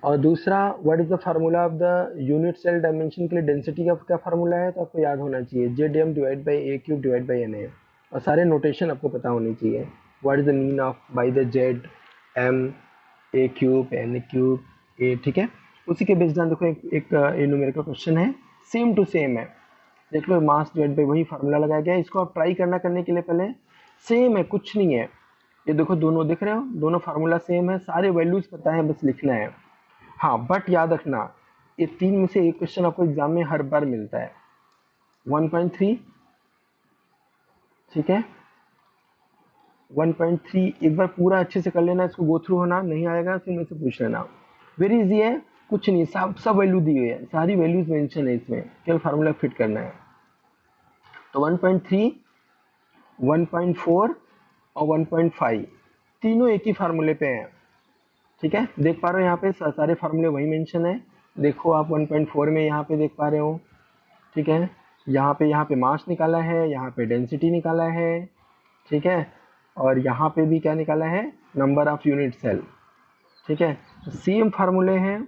Speaker 1: और दूसरा, what is the formula of the unit cell dimension के लिए डेंसिटी का क्या फार्मूला है, तो आपको याद होना चाहिए, JDM divide by A³ divide by NA। और सारे नोटेशन आपको पता होनी चाहिए, what is the mean of by the Z, M, A³ N³, A। ठीक है, उसी के बेस्ड देखो एक न्यूमेरिकल क्वेश्चन है, सेम टू सेम है। देख लो, मास डिवाइड बाई वही फार्मूला लगाया गया है, इसको आप ट्राई करना करने के लिए पहले सेम है, कुछ नहीं है। ये देखो दोनों दिख रहे हो, दोनों फार्मूला सेम है, सारे वैल्यूज पता है, बस लिखना है। हाँ, बट याद रखना, ये 3 में से एक क्वेश्चन आपको एग्जाम में हर बार मिलता है। 1.3, ठीक है, 1.3 एक बार पूरा अच्छे से कर लेना, इसको गो थ्रू होना, नहीं आएगा फिर मेरे से पूछ लेना। वेरी इजी है, कुछ नहीं, सब सब वैल्यू दी हुई है, सारी वैल्यूज मेंशन है इसमें, केवल फार्मूला फिट करना है। तो 1.3, 1.4 और 1.5 तीनों एक ही फार्मूले पे हैं। ठीक है, देख पा रहे हो यहाँ पे सारे फार्मूले वही मेंशन है। देखो आप 1.4 में यहाँ पे देख पा रहे हो। ठीक है, यहाँ पे मास निकाला है, यहाँ पे डेंसिटी निकाला है। ठीक है, और यहाँ पे भी क्या निकाला है, नंबर ऑफ यूनिट सेल। ठीक है, तो सेम फार्मूले हैं,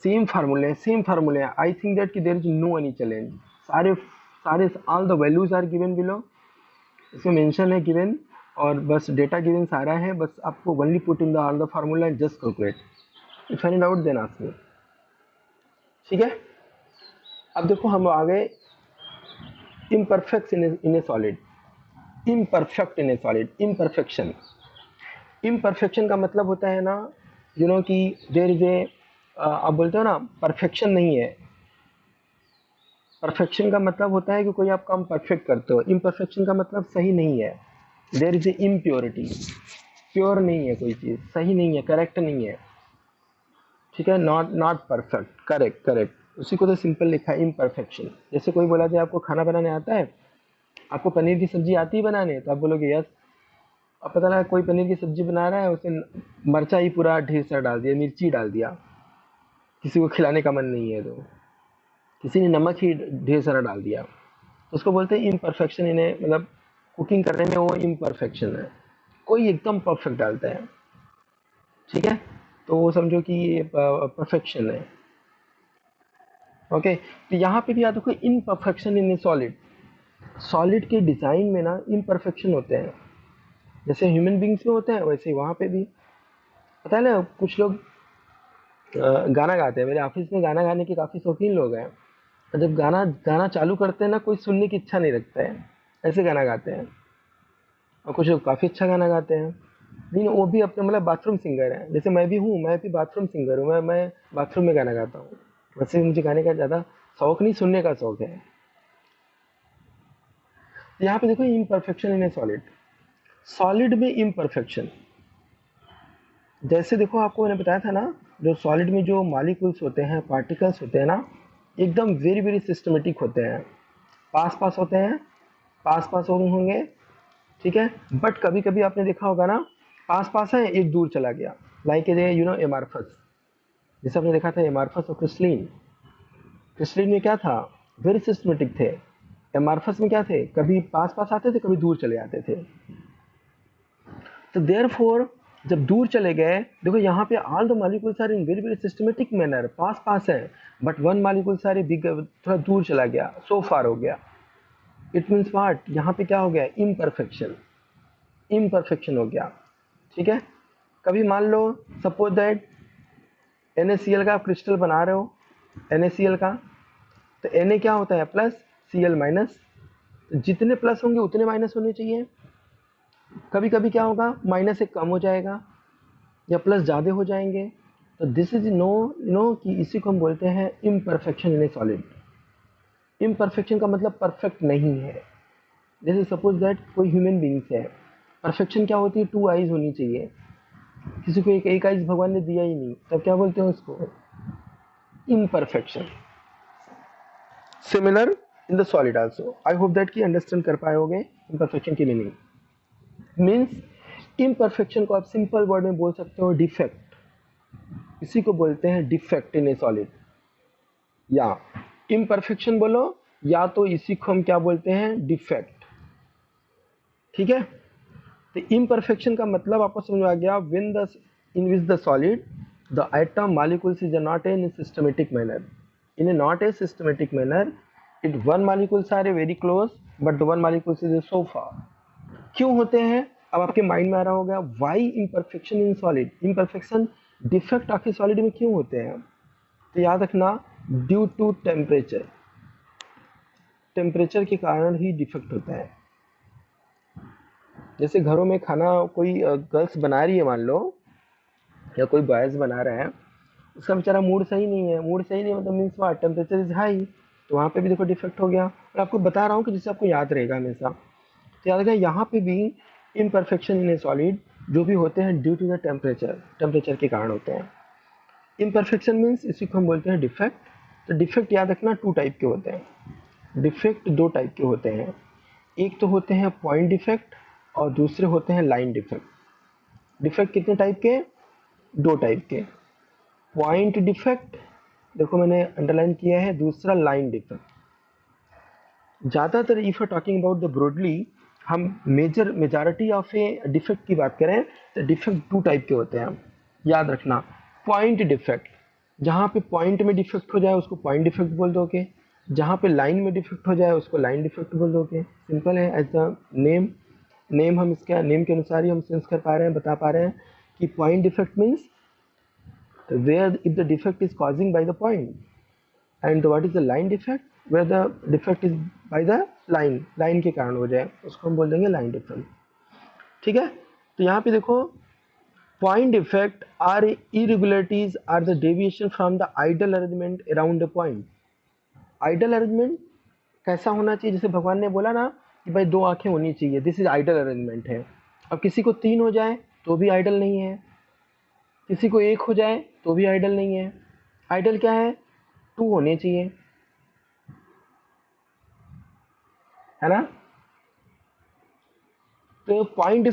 Speaker 1: सेम फार्मूले हैं। आई थिंक दैट कि there is no any challenge, सारे सारे all the values are given below. इसमें मेंशन है गिवन, और बस डेटा गिवन सारा है, बस आपको only put in the all the formula and just calculate. If any doubt then ask me. ठीक है, अब देखो हम आ गए imperfect in a solid. Imperfect in a solid, imperfection. Imperfection का मतलब होता है ना, यू नो कि देयर इज ए, आप बोलते हो ना परफेक्शन नहीं है। परफेक्शन का मतलब होता है कि कोई आप काम परफेक्ट करते हो। इम्परफेक्शन का मतलब सही नहीं है। There is a impurity, pure नहीं है कोई चीज़, सही नहीं है, करेक्ट नहीं है। ठीक है, not not perfect, correct correct, उसी को तो सिंपल लिखा है इम्परफेक्शन। जैसे कोई बोला जाए आपको खाना बनाने आता है, आपको पनीर की सब्जी आती है बनाने, तो आप बोलोगे यस। अब पता लगा कोई पनीर की सब्जी बना रहा है, उसने मरचा ही पूरा ढेर सारा डाल दिया, मिर्ची डाल दिया, किसी को खिलाने का मन नहीं है, तो किसी ने नमक ही ढेर सारा डाल दिया, तो उसको बोलते हैं इम्परफेक्शन। इन्हें मतलब कुकिंग करने में वो इम्परफेक्शन है। कोई एकदम परफेक्ट डालता है, ठीक है, तो वो समझो कि ये परफेक्शन है। ओके, तो यहाँ पे भी याद रखो imperfection in a solid. Solid के डिज़ाइन में ना इम्परफेक्शन होते हैं, जैसे ह्यूमन बींग्स में होते हैं वैसे ही वहाँ पे भी। पता है ना, कुछ लोग गाना गाते हैं, मेरे ऑफिस में गाना गाने के काफ़ी शौकीन लोग हैं, और जब गाना गाना चालू करते हैं ना, कोई सुनने की इच्छा नहीं रखता है, ऐसे गाना गाते हैं। और कुछ लोग काफ़ी अच्छा गाना गाते हैं, लेकिन वो भी अपने मतलब बाथरूम सिंगर हैं, जैसे मैं भी हूँ, मैं भी बाथरूम सिंगर हूँ, मैं बाथरूम में गाना गाता हूँ। वैसे मुझे गाने का ज़्यादा शौक नहीं, सुनने का शौक है। यहाँ पे देखो imperfection in a solid. Solid में इम्परफेक्शन, जैसे देखो आपको मैंने बताया था ना, जो सॉलिड में जो मॉलिक्यूल्स होते हैं, पार्टिकल्स होते हैं ना, एकदम वेरी वेरी सिस्टमेटिक होते हैं, पास पास होते हैं, पास पास होंगे, ठीक है। बट कभी कभी आपने देखा होगा ना, पास पास है, एक दूर चला गया, like a you know amorphous. जैसे आपने देखा था एमार्फस और क्रिस्टलीन। क्रिस्टलीन में क्या था, वेरी सिस्टमेटिक थे। एमार्फस में क्या थे, कभी पास पास आते थे, कभी दूर चले आते थे। तो देयरफॉर जब दूर चले गए, देखो यहाँ पे all the molecules are in very very systematic manner, पास पास है, बट वन मॉलिक्यूल सारे बिग थोड़ा दूर चला गया, सो फार हो गया। इट मीन्स व्हाट, यहाँ पे क्या हो गया, इम्परफेक्शन, इम्परफेक्शन हो गया। ठीक है, कभी मान लो सपोज दैट NaCl का आप क्रिस्टल बना रहे हो, NaCl का, तो Na क्या होता है, प्लस, Cl माइनस, जितने प्लस होंगे उतने माइनस होने चाहिए। कभी कभी क्या होगा, माइनस से कम हो जाएगा या प्लस ज़्यादा हो जाएंगे, तो दिस इज नो कि इसी को हम बोलते हैं imperfection in a solid. Imperfection का मतलब परफेक्ट नहीं है। जैसे सपोज दैट कोई ह्यूमन बींग्स है, परफेक्शन क्या होती है, 2 आइज होनी चाहिए, किसी को एक आइज भगवान ने दिया ही नहीं, तब क्या बोलते हैं उसको, imperfection. Similar in the solid also. I hope that कि अंडरस्टैंड कर पाए होगे इम्परफेक्शन की मीनिंग। मीन्स इम्परफेक्शन को आप सिंपल वर्ड में बोल सकते हो डिफेक्ट, इसी को बोलते हैं डिफेक्ट इन ए सॉलिड। या इम्परफेक्शन बोलो, या तो इसी को हम क्या बोलते हैं, डिफेक्ट। ठीक है, तो इम्परफेक्शन का मतलब आपको समझ आ गया, when the in which the solid the item molecules is not in systematic manner, in a not a systematic manner, it one molecules are very close but the one molecules is so far। क्यों होते हैं, अब आपके mind में आ रहा होगा, why imperfection in solid, imperfection defect आखिर solid में क्यों होते हैं, तो याद रखना, ड्यू टू टेम्परेचर, टेम्परेचर के कारण ही डिफेक्ट होता है। जैसे घरों में खाना कोई गर्ल्स बना रही है मान लो, या कोई बॉयज़ बना रहा है, उसका बेचारा मूड सही नहीं है, मूड सही नहीं मतलब means what, temperature is high, तो वहाँ पे भी देखो डिफेक्ट हो गया। और आपको बता रहा हूँ कि जिससे आपको याद रहेगा हमेशा, तो याद रखना यहाँ पे भी इम्परफेक्शन इन ए सॉलिड जो भी होते हैं due to the temperature, temperature के कारण होते हैं। इम्परफेक्शन मीन्स इसी को हम बोलते हैं डिफेक्ट। तो डिफेक्ट याद रखना 2 टाइप के होते हैं, डिफेक्ट 2 टाइप के होते हैं, एक तो होते हैं पॉइंट डिफेक्ट और दूसरे होते हैं लाइन डिफेक्ट। डिफेक्ट कितने टाइप के, 2 टाइप के, पॉइंट डिफेक्ट, देखो मैंने अंडरलाइन किया है, दूसरा लाइन डिफेक्ट। ज़्यादातर if you talking about the broadly, हम मेजॉरिटी ऑफ ए डिफेक्ट की बात करें तो डिफेक्ट 2 टाइप के होते हैं, याद रखना। पॉइंट डिफेक्ट, जहाँ पे पॉइंट में डिफेक्ट हो जाए उसको पॉइंट डिफेक्ट बोल दोगे, जहाँ पे लाइन में डिफेक्ट हो जाए उसको लाइन डिफेक्ट बोल दोगे, सिंपल है। एज द नेम, नेम हम इसका नेम के अनुसार ही हम सेंस कर पा रहे हैं, बता पा रहे हैं कि point defect means where if the defect is causing by the point, and what is the line defect, where the defect is by the line, line के कारण हो जाए उसको हम बोल देंगे लाइन डिफेक्ट। ठीक है, तो यहाँ पे देखो point defect are irregularities are the deviation from the ideal arrangement around a point। Ideal arrangement कैसा होना चाहिए, जैसे भगवान ने बोला ना कि भाई 2 आंखें होनी चाहिए, दिस इज आइडल अरेंजमेंट है। अब किसी को 3 हो जाए तो भी आइडल नहीं है, किसी को 1 हो जाए तो भी आइडल नहीं है। आइडल क्या है, 2 होने चाहिए, है ना। तो पॉइंट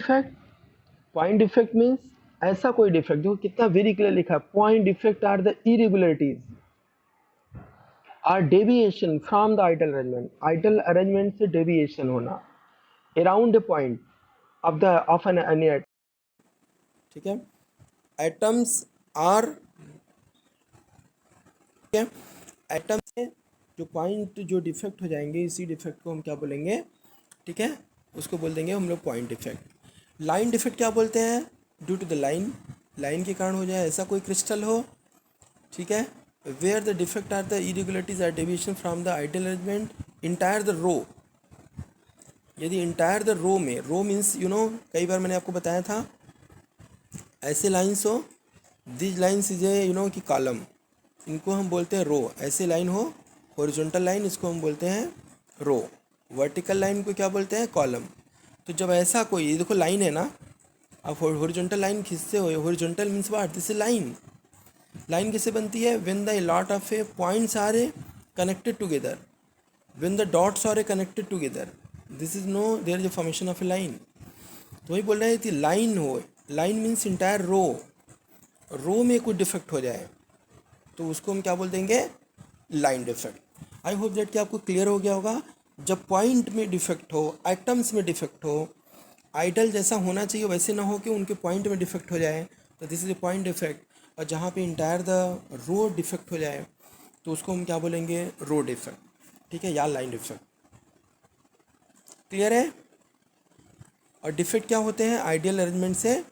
Speaker 1: डिफेक्ट मीन्स ऐसा कोई डिफेक्ट, देखो कितना वेरी क्लियर लिखा है, point defect are the irregularities are deviation from the ideal arrangement, ideal arrangement से डेविएशन होना around a point of the of an any. ठीक है, एटम्स आर, ठीक है, एटम्स में जो पॉइंट जो डिफेक्ट हो जाएंगे, इसी डिफेक्ट को हम क्या बोलेंगे, ठीक है, उसको बोल देंगे हम लोग पॉइंट डिफेक्ट। लाइन डिफेक्ट क्या बोलते हैं, due to the line, line के कारण हो जाए ऐसा कोई क्रिस्टल हो, ठीक है, where the defect are the irregularities are deviation from the ideal arrangement entire the row. यदि इंटायर द रो में, रो मीन्स यू नो, कई बार मैंने आपको बताया था ऐसे लाइन्स हो, this lines is a you know कि कॉलम, इनको हम बोलते हैं रो। ऐसे लाइन हो हॉरिजॉन्टल लाइन, इसको हम बोलते हैं रो। वर्टिकल लाइन को क्या बोलते हैं, कॉलम। तो जब ऐसा कोई, ये देखो लाइन है ना, आप हॉरिजॉन्टल लाइन खींचते हो, horizontal means what, this is line. Line कैसे बनती है, when the lot of a points are a connected together, when the dots are a connected together, this is no there is a formation of a line. तो वही बोल रहे हैं कि line हो, line means entire row, row में कोई defect हो जाए तो उसको हम क्या बोल देंगे, line defect. I hope that कि आपको क्लियर हो गया होगा। जब पॉइंट में डिफेक्ट हो, एटम्स में डिफेक्ट हो, आइडल जैसा होना चाहिए वैसे ना हो कि उनके पॉइंट में डिफेक्ट हो जाए, तो this is A point defect. और जहाँ पे इंटायर द रो डिफेक्ट हो जाए तो उसको हम क्या बोलेंगे, रो डिफेक्ट, ठीक है, या लाइन डिफेक्ट। क्लियर है। और डिफेक्ट क्या होते हैं, आइडियल अरेंजमेंट से,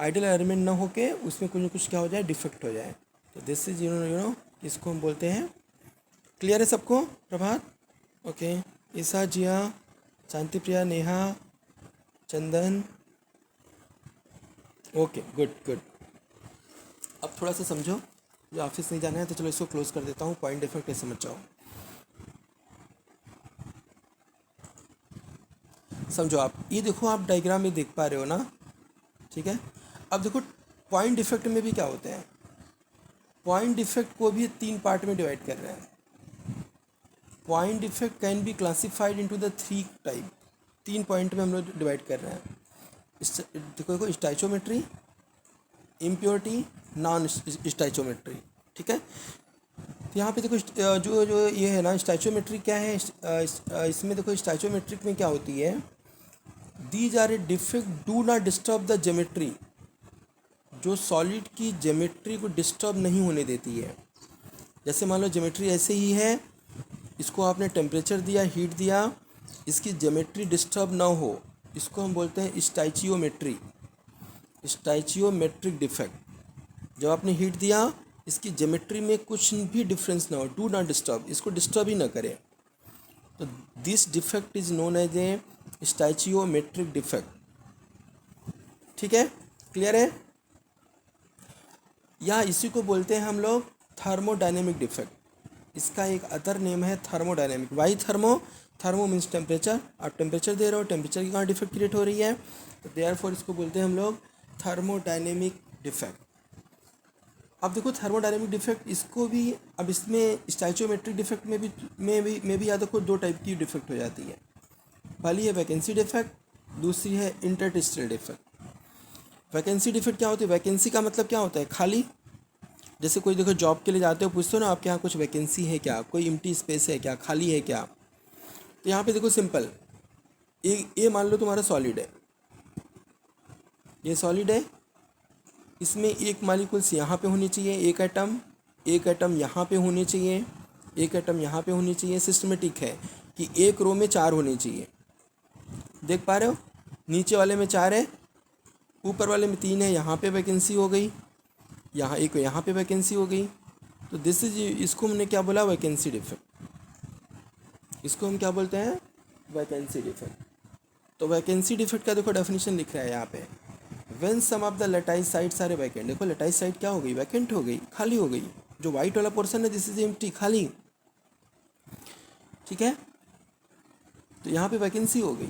Speaker 1: आइडियल अरेंजमेंट ना होके उसमें कुछ न कुछ क्या हो जाए, डिफेक्ट हो जाए, तो दिस इज यू नो इसको हम बोलते हैं। क्लियर है सबको, प्रभात, ओके, ईसा, जिया, शांति प्रिया, नेहा, चंदन, ओके, गुड गुड। अब थोड़ा सा समझो, जो ऑफिस नहीं जाना है तो चलो इसको क्लोज कर देता हूँ, पॉइंट डिफेक्ट ऐसे समझ जाओ। समझो आप, ये देखो आप डायग्राम में देख पा रहे हो ना, ठीक है। अब देखो पॉइंट डिफेक्ट में भी क्या होते हैं, पॉइंट डिफेक्ट को भी 3 पार्ट में डिवाइड कर रहे हैं। Point defect can be classified into the 3 type, 3 point में हम लोग डिवाइड कर रहे हैं। देखो स्टाइचोमेट्री, इम्प्योरिटी, नॉन स्टाइचोमेट्री, ठीक है। तो यहाँ पे देखो जो जो ये है ना स्टाइचोमेट्री क्या है, इसमें देखो स्टाइचोमेट्रिक में क्या होती है, these are a defect do not disturb the geometry, जो सॉलिड की ज्योमेट्री को डिस्टर्ब नहीं होने देती है। जैसे मान लो ज्योमेट्री ऐसे ही है, इसको आपने टेम्परेचर दिया, हीट दिया, इसकी ज्योमेट्री डिस्टर्ब ना हो, इसको हम बोलते हैं स्टाइचियोमेट्री, स्टाइचियोमेट्रिक डिफेक्ट। जब आपने हीट दिया, इसकी ज्योमेट्री में कुछ भी डिफरेंस ना हो, डू नॉट डिस्टर्ब, इसको डिस्टर्ब ही ना करे, तो this defect is known as a stoichiometric defect, ठीक है। क्लियर है। या इसी को बोलते हैं हम लोग थर्मोडायनेमिक डिफेक्ट, इसका एक अदर नेम है thermodynamic. Why thermo, thermo means temperature, आप टेम्परेचर दे रहे हो, टेम्परेचर की कहाँ डिफेक्ट क्रिएट हो रही है, तो देयरफॉर इसको बोलते हैं हम लोग थर्मोडायनेमिक डिफेक्ट। अब देखो थर्मोडायनेमिक डिफेक्ट, इसको भी, अब इसमें स्टाइचोमेट्रिक डिफेक्ट में भी याद रखो 2 टाइप की डिफेक्ट हो जाती है। पहली है वैकेंसी डिफेक्ट, दूसरी है इंटरस्टिशियल डिफेक्ट। वैकेंसी डिफेक्ट क्या होती है, वैकेंसी का मतलब क्या होता है, खाली। जैसे कोई देखो जॉब के लिए जाते हो, पूछते हो ना आपके यहाँ कुछ वैकेंसी है क्या, कोई एम्प्टी स्पेस है क्या, खाली है क्या। तो यहाँ पे देखो सिंपल, ये मान लो तुम्हारा सॉलिड है, ये सॉलिड है, इसमें एक मॉलिक्यूल्स यहाँ पे होनी चाहिए, एक एटम यहाँ पे होने चाहिए,
Speaker 2: एक एटम यहाँ पे होनी चाहिए। सिस्टमेटिक है कि एक रो में 4 होनी चाहिए। देख पा रहे हो, नीचे वाले में 4 है, ऊपर वाले में 3 है, यहाँ पे वैकेंसी हो गई, यहाँ एक यहाँ पे वैकेंसी हो गई। तो दिस इज, इसको हमने क्या बोला, वैकेंसी डिफेक्ट। इसको हम क्या बोलते हैं, वैकेंसी डिफेक्ट। तो वैकेंसी डिफेक्ट का देखो डेफिनेशन लिख रहा है यहाँ पे, when some of the lattice sites are vacant. देखो लेटाइज साइड क्या हो गई, वैकेंट हो गई, खाली हो गई। जो वाइट वाला पोर्शन है दिस इज एम्प्टी, खाली। ठीक है, तो यहाँ पे वैकेंसी हो गई।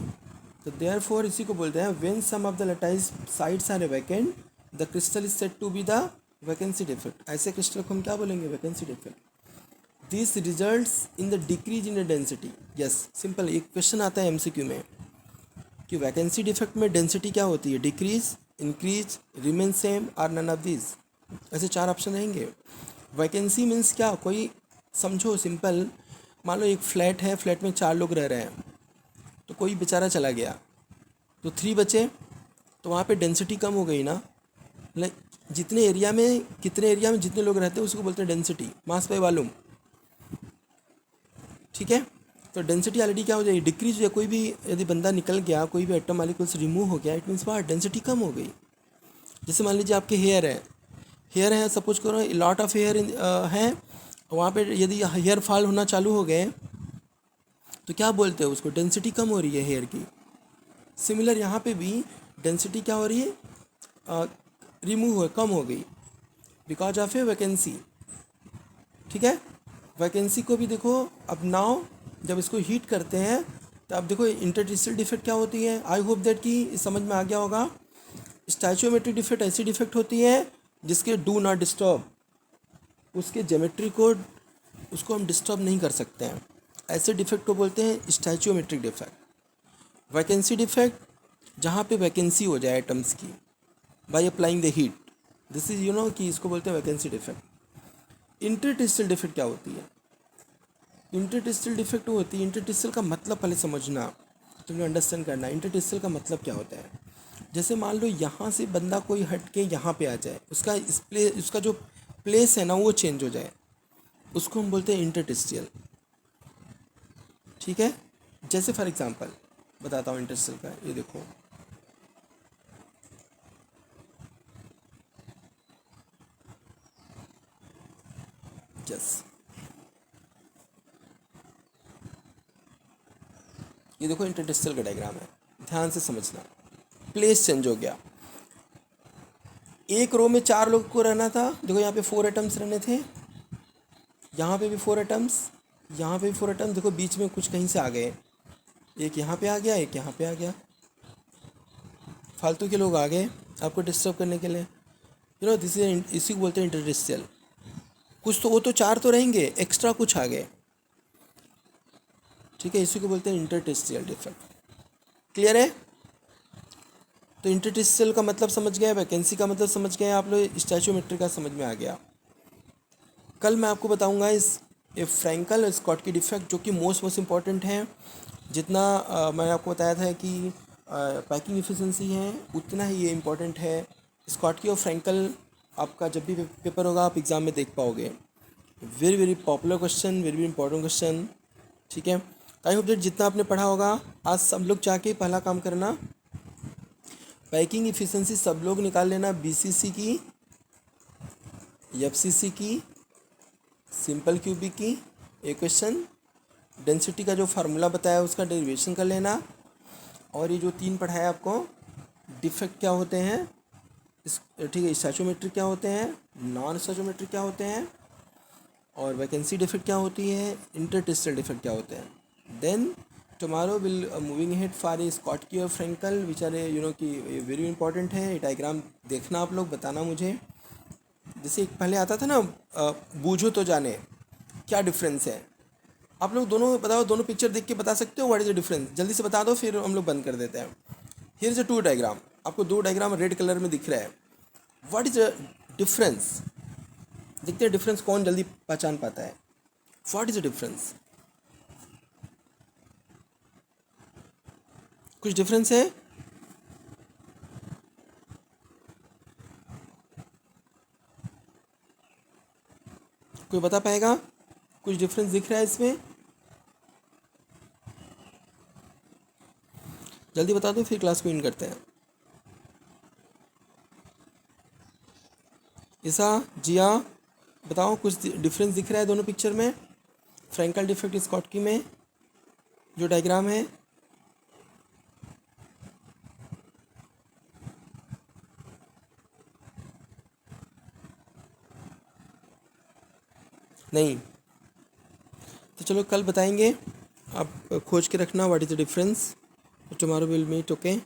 Speaker 2: तो देयरफॉर इसी को बोलते हैं when some of the lattice sites are vacant the crystal is said to be the vacancy defect. ऐसे क्रिस्टल को हम क्या बोलेंगे, vacancy defect. This results in the decrease in the density. Yes, simple. एक क्वेश्चन आता है MCQ में कि वैकेंसी डिफेक्ट में डेंसिटी क्या होती है, डिक्रीज, इंक्रीज, रिमेन सेम और नन ऑफ दिस। ऐसे 4 ऑप्शन रहेंगे। वैकेंसी मीन्स क्या, कोई समझो सिंपल, मान लो एक फ्लैट है, फ्लैट में 4 लोग रह रहे हैं, तो कोई बेचारा चला गया तो 3 बचे, तो वहाँ पे डेंसिटी कम हो गई ना। लाइक जितने एरिया में, कितने एरिया में जितने लोग रहते हैं उसको बोलते हैं डेंसिटी, मास बाय वॉल्यूम। ठीक है, तो डेंसिटी ऑलरेडी क्या हो जाएगी, डिक्रीज। या कोई भी यदि बंदा निकल गया, कोई भी एटम मालिक्यूल से रिमूव हो गया, इट मीन्स वाट, डेंसिटी कम हो गई। जैसे मान लीजिए आपके हेयर है, हेयर है, सपोज करो लॉट ऑफ हेयर है, वहाँ पे यदि हेयर फॉल होना चालू हो गए तो क्या बोलते हैं उसको, डेंसिटी कम हो रही है हेयर की। सिमिलर यहाँ पे भी डेंसिटी क्या हो रही है, रिमूव हो, कम हो गई, बिकॉज ऑफ ए वैकेंसी। ठीक है, वैकेंसी को भी देखो अब नाउ जब इसको हीट करते हैं तो अब देखो इंटरस्टिशियल डिफेक्ट क्या होती है। आई होप दैट कि समझ में आ गया होगा। स्टैचियोमेट्रिक डिफेक्ट ऐसी डिफेक्ट होती है जिसके डू नॉट डिस्टर्ब, उसके ज्योमेट्री को, उसको हम डिस्टर्ब नहीं कर सकते हैं, ऐसे डिफेक्ट को बोलते हैं स्टैचियोमेट्रिक डिफेक्ट। वैकेंसी डिफेक्ट जहाँ पे वैकेंसी हो जाए एटम्स की by applying the heat, this is कि इसको बोलते हैं वैकेंसी डिफेक्ट। इंटरस्टिशियल डिफेक्ट क्या होती है, इंटरस्टिशियल डिफेक्ट होती है, इंटरस्टिशियल का मतलब पहले समझना, तुमने अंडरस्टैंड करना इंटरस्टिशियल का मतलब क्या होता है। जैसे मान लो यहाँ से बंदा कोई हट के यहाँ पे आ जाए, उसका इस उसका जो प्लेस है ना वो चेंज हो जाए, उसको हम बोलते हैं इंटरस्टिशियल। ठीक है, जैसे फॉर एग्जांपल बताता हूँ इंटरस्टिशियल का, ये देखो जस, ये देखो इंटरस्टिशियल का डायग्राम है, ध्यान से समझना। प्लेस चेंज हो गया, एक रो में 4 लोग को रहना था, देखो यहाँ पे 4 एटम्स रहने थे, यहाँ पे भी 4 एटम्स, यहाँ पे भी 4 एटम्स। देखो बीच में कुछ कहीं से आ गए, एक यहाँ पे आ गया, एक यहाँ पे आ गया, फालतू के लोग आ गए आपको डिस्टर्ब करने के लिए। दिस इज, इसी को बोलते हैं इंटरस्टिशियल। कुछ तो वो तो 4 तो रहेंगे, एक्स्ट्रा कुछ आ गए। ठीक है, इसी को बोलते हैं इंटरस्टिशियल डिफेक्ट। क्लियर है, तो इंटरस्टिशियल का मतलब समझ गए, वैकेंसी का मतलब समझ गए आप लोग, स्टैचियोमेट्री का समझ में आ गया। कल मैं आपको बताऊंगा इस फ्रैंकल और स्कॉटकी डिफेक्ट, जो कि मोस्ट इंपॉर्टेंट है। जितना मैंने आपको बताया था कि पैकिंग एफिशिएंसी है, उतना ही ये इम्पोर्टेंट है। स्कॉटकी और फ्रैंकल आपका जब भी पेपर होगा आप एग्ज़ाम में देख पाओगे। Very very popular question, very very important question. ठीक है, आई होप दैट जितना आपने पढ़ा होगा, आज सब लोग जाके पहला काम करना, पैकिंग एफिशिएंसी सब लोग निकाल लेना, बीसीसी की, एफसीसी की, सिंपल क्यूबिक की इक्वेशन, डेंसिटी का जो फार्मूला बताया उसका डेरिवेशन कर लेना, और ये जो 3 पढ़ाया आपको, डिफेक्ट क्या होते हैं, ठीक है, स्टैचियोमेट्रिक क्या होते हैं, नॉन स्टैचियोमेट्रिक क्या होते हैं, और वैकेंसी डिफेक्ट क्या होती है, इंटरस्टिशियल डिफेक्ट क्या होते हैं। Then tomorrow will moving head for a Schottky और फ्रैंकल विच आर कि वेरी इंपॉर्टेंट है। डायग्राम देखना आप लोग, बताना मुझे। जैसे एक पहले आता था ना, बूझो तो जाने, क्या डिफरेंस है। आप लोग दोनों बताओ, दोनों पिक्चर देख के बता सकते हो व्हाट इज द डिफरेंस, जल्दी से बता दो, फिर हम लोग बंद कर देते हैं। हियर इज अ 2 डायग्राम, आपको 2 डायग्राम रेड कलर में दिख रहा है। व्हाट इज द डिफरेंस, देखते हैं डिफरेंस कौन जल्दी पहचान पाता है। व्हाट इज द डिफरेंस, कुछ डिफरेंस है, कोई बता पाएगा। कुछ डिफरेंस दिख रहा है इसमें? जल्दी बता दो, फिर क्लास को इन करते हैं। ईसा, जिया, बताओ कुछ डिफरेंस दिख रहा है दोनों पिक्चर में, फ्रैंकल डिफेक्ट स्कॉटकी में जो डायग्राम है? नहीं? तो चलो कल बताएंगे, आप खोज के रखना what is the difference. Tomorrow will meet, okay.